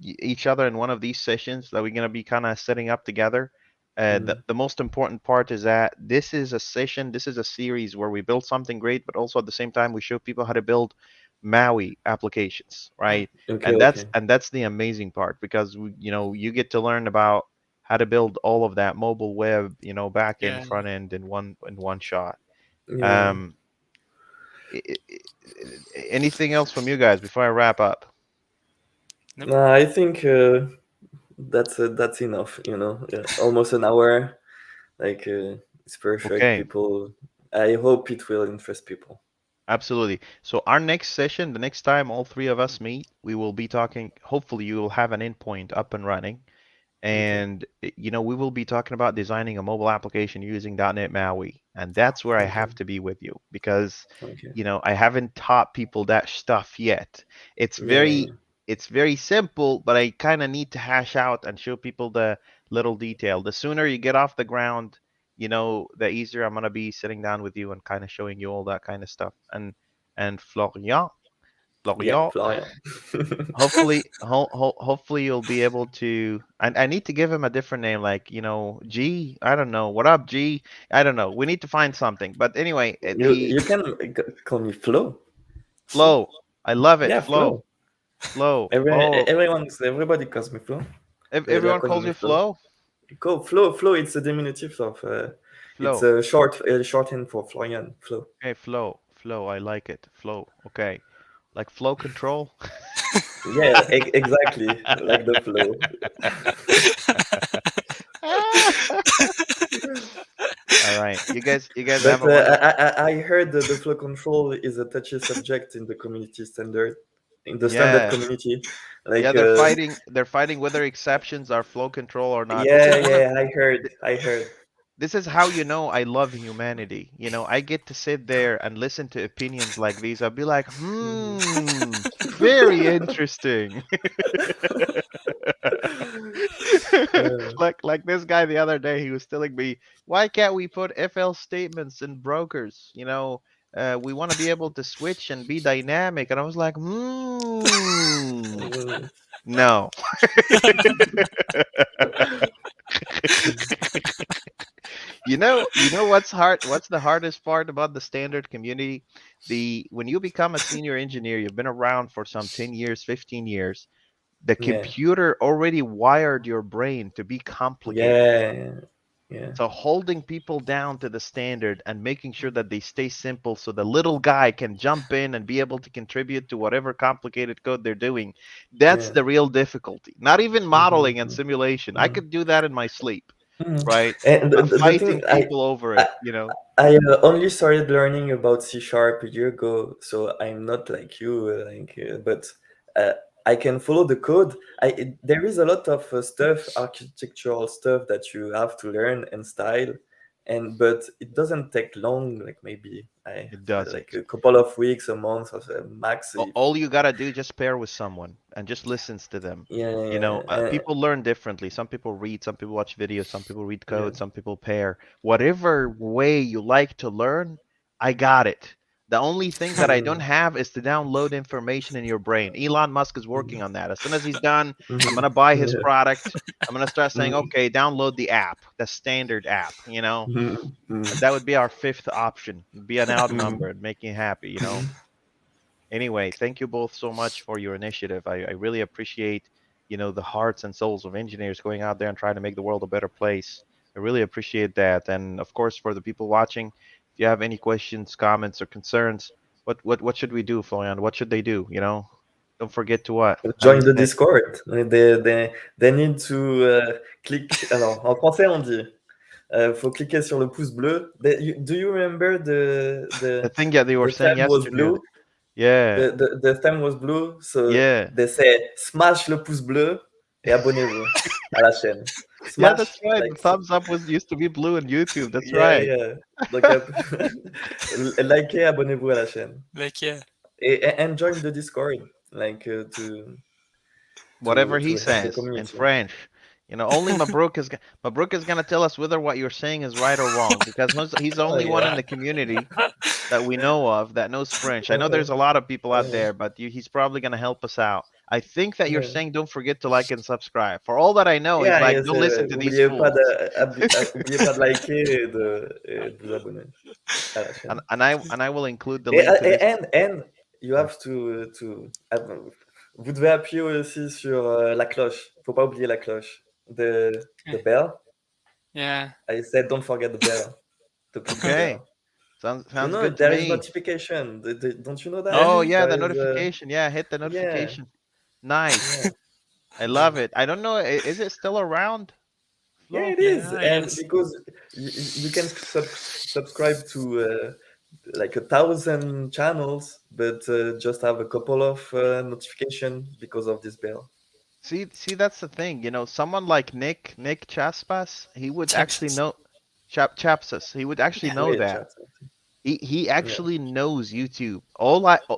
A: each other in one of these sessions that we're going to be kind of setting up together.
B: mm,
A: The most important part is that this is a session, this is a series where we build something great, but also at the same time we show people how to build Maui applications, right?
B: okay, okay.
A: And that's the amazing part because you know you get to learn about how to build all of that mobile web, you know, back end,
C: Yeah.
A: front end in one shot.
B: Yeah.
A: Um, i- i- Anything else from you guys before I wrap up?
C: Nope.
B: No, I think that's enough. You know, almost an hour. Like it's perfect.
A: Okay.
B: People. I hope it will interest people.
A: Absolutely. So our next session, the next time all three of us meet, we will be talking. Hopefully, you will have an endpoint up and running,
B: Okay.
A: and you know we will be talking about designing a mobile application using .NET MAUI, and that's where I
B: Okay.
A: have to be with you because
B: Okay.
A: you know I haven't taught people that stuff yet. It's
B: Yeah.
A: very it's very simple, but I kind of need to hash out and show people the little detail. The sooner you get off the ground, you know, the easier I'm gonna be sitting down with you and kind of showing you all that kind of stuff. And
B: Yeah,
A: Florian,
B: Florian.
A: hopefully you'll be able to. I need to give him a different name, like you know, G. I don't know. What up, G? I don't know. We need to find something. But anyway, the
B: You can call me Flo.
C: Flo.
A: flow. I love it.
B: Yeah,
A: Flow,
B: Flo.
A: flow. Oh,
B: Everybody calls me Flo. They are
A: everyone
B: calling
A: calls
B: me
A: you
B: Flo.
A: Flow.
B: Cool. Flo. It's a diminutive of. It's
A: Flow.
B: a shorthand for Florian. Flo.
A: Okay, flow, flow. I like it. Flow. Okay, like flow control.
B: Yeah, exactly like the flow.
A: All right, you guys
B: But
A: have a wonderful.
B: I heard that the flow control is a touchy subject in the community standard, in the standard
A: Yeah,
B: community.
A: yeah.
B: Like,
A: They're fighting whether exceptions are flow control or not. This
B: yeah,
A: is one of.
B: yeah, I heard.
A: This is how you know I love humanity. You know, I get to sit there and listen to opinions like these. I'll be like, very interesting.
B: Uh,
A: Like this guy the other day, he was telling me, why can't we put if else statements in brokers? You know, we want to be able to switch and be dynamic. And I was like,
B: mm,
A: no. You know what's hard? What's the hardest part about the standard community? The when you become a senior engineer, you've been around for some 10 years, 15 years, the
B: yeah,
A: computer already wired your brain to be complicated.
B: yeah, yeah,
A: So holding people down to the standard and making sure that they stay simple so the little guy can jump in and be able to contribute to whatever complicated code they're doing. That's
B: yeah.
A: the real difficulty. Not even modeling and
B: Mhm,
A: simulation. I
B: mhm,
A: could do that in my sleep,
B: mhm.
A: right?
B: And
A: But
B: the thing
A: fighting people over
B: I
A: it, you know,
B: only started learning about C sharp a year ago, so I'm not like you, but uh, I can follow the code. There is a lot of stuff, architectural stuff that you have to learn and style, and but it doesn't take long. Like maybe
A: it
B: like
A: doesn't.
B: a couple of weeks, a month, or so, max. If
A: All you gotta do just pair with someone and just listens to them.
B: yeah,
A: You know,
B: yeah,
A: people learn differently. Some people read, some people watch videos, some people read
B: yeah.
A: code, some people pair. Whatever way you like to learn, I got it. The only thing that I don't
B: Mhm,
A: have is to download information in your brain. Elon Musk is working
B: mhm,
A: on that. As soon as he's done, I'm
B: mhm,
A: gonna buy his
B: yeah,
A: product. I'm gonna start saying,
B: mhm,
A: okay, download the app, the standard app, you know,
B: mhm,
A: and
B: mhm,
A: that would be our fifth option. It'd be an odd number
B: mhm,
A: and make you happy, you know.
B: mhm.
A: Anyway, thank you both so much for your initiative. I really appreciate, you know, the hearts and souls of engineers going out there and trying to make the world a better place. I really appreciate that. And of course, for the people watching, if you have any questions, comments, or concerns, what should we do, Florian? What should they do? You know, don't forget to what? How do
B: Join
A: you
B: the
A: say?
B: Discord. They need to click. Alors, en français, on dit faut cliquer sur le pouce bleu. Do you remember
A: The thing that they were
B: the
A: saying
B: theme was
A: yesterday.
B: blue?
A: Yeah,
B: The theme was blue. So
A: yeah,
B: they say smash le pouce bleu et abonnez-vous à la chaîne.
A: yeah.
B: Smash
A: That's right.
B: like
A: The thumbs up was used to be blue on YouTube. That's
B: yeah,
A: right.
B: yeah. Donc likez, abonnez-vous à la chaîne
C: Like, yeah,
B: and join the Discord like
A: Whatever
B: to
A: he
B: help the
A: says in
B: community.
A: French. You know, only Mabruk is gonna tell us whether what you're saying is right or wrong because he's the
B: Oh
A: only one in
B: yeah.
A: the community that we know of that knows French. I know there's a lot of people out
B: Uh,
A: there, but he's probably gonna help us out. I think that you're
B: yeah.
A: saying don't forget to like and subscribe. For all that I know, he's
B: Yeah,
A: like,
B: yes,
A: don't listen to these fools.
B: oubliez pas de liker et de vous abonner à la
A: and
B: chaîne.
A: and I will include the link to this.
B: And you have vous devez appuyer aussi sur la cloche. Faut pas oublier la cloche. The
C: okay.
B: bell.
C: Yeah,
B: I said don't forget the bell. To click the
A: Okay,
B: bell. You
A: sounds
B: know
A: good to
B: there is
A: me.
B: notification. Don't you know that?
A: Oh
C: yeah,
A: yeah,
B: There
A: the
B: is
A: notification. Yeah, hit the
B: yeah,
A: notification. Nice.
B: yeah.
A: I love
B: Mm.
A: it. I don't know. Is it still around,
B: Yeah,
A: Flo?
B: it is,
C: yeah,
B: and
C: yes.
B: because you can subscribe to like 1,000 channels, but just have a couple of notification because of this bell.
A: See, that's the thing. You know, someone like Nick Chaspas, he would actually
C: Chapsas.
A: know Chapsas. He would actually
C: Yeah,
A: know
B: Oui,
A: that.
B: chat.
A: He
B: Yeah,
A: actually knows YouTube.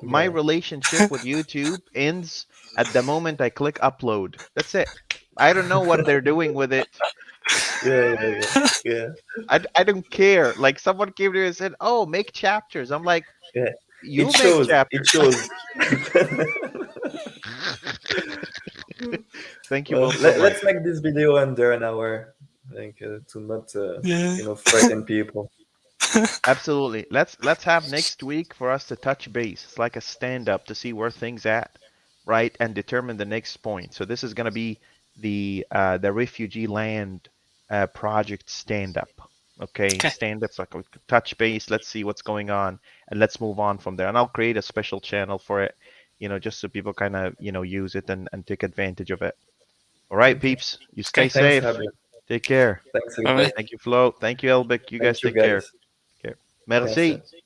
A: My
B: yeah,
A: relationship with YouTube ends at the moment I click upload. That's it. I don't know what they're doing with it.
B: yeah, yeah, yeah, yeah,
A: I don't care. Like someone came to me and said, "Oh, make chapters." I'm like,
B: yeah. It
A: "You make
B: shows. It
A: chapters."
B: shows.
A: Thank you
B: Well,
A: both so much.
B: let's make this video under an hour, like to not
C: yeah.
B: frighten people.
A: Absolutely. Let's have next week for us to touch base. It's like a stand up to see where things at, right, and determine the next point. So this is going to be the Refugee Land project stand up. Okay,
C: Okay.
A: stand up. So like we could touch base. Let's see what's going on, and let's move on from there. And I'll create a special channel for it, you know, just so people kind of use it and take advantage of it. All right,
B: Okay.
A: peeps. You stay
C: Okay.
B: Thanks,
A: safe.
B: Fabio.
A: Take care.
B: Thanks,
C: Bye bye.
B: Elbek.
A: Thank you, Flo. Thank you, Elbek. You guys
B: Thank you,
A: take care.
B: guys.
A: Okay.
B: Merci.
A: Merci.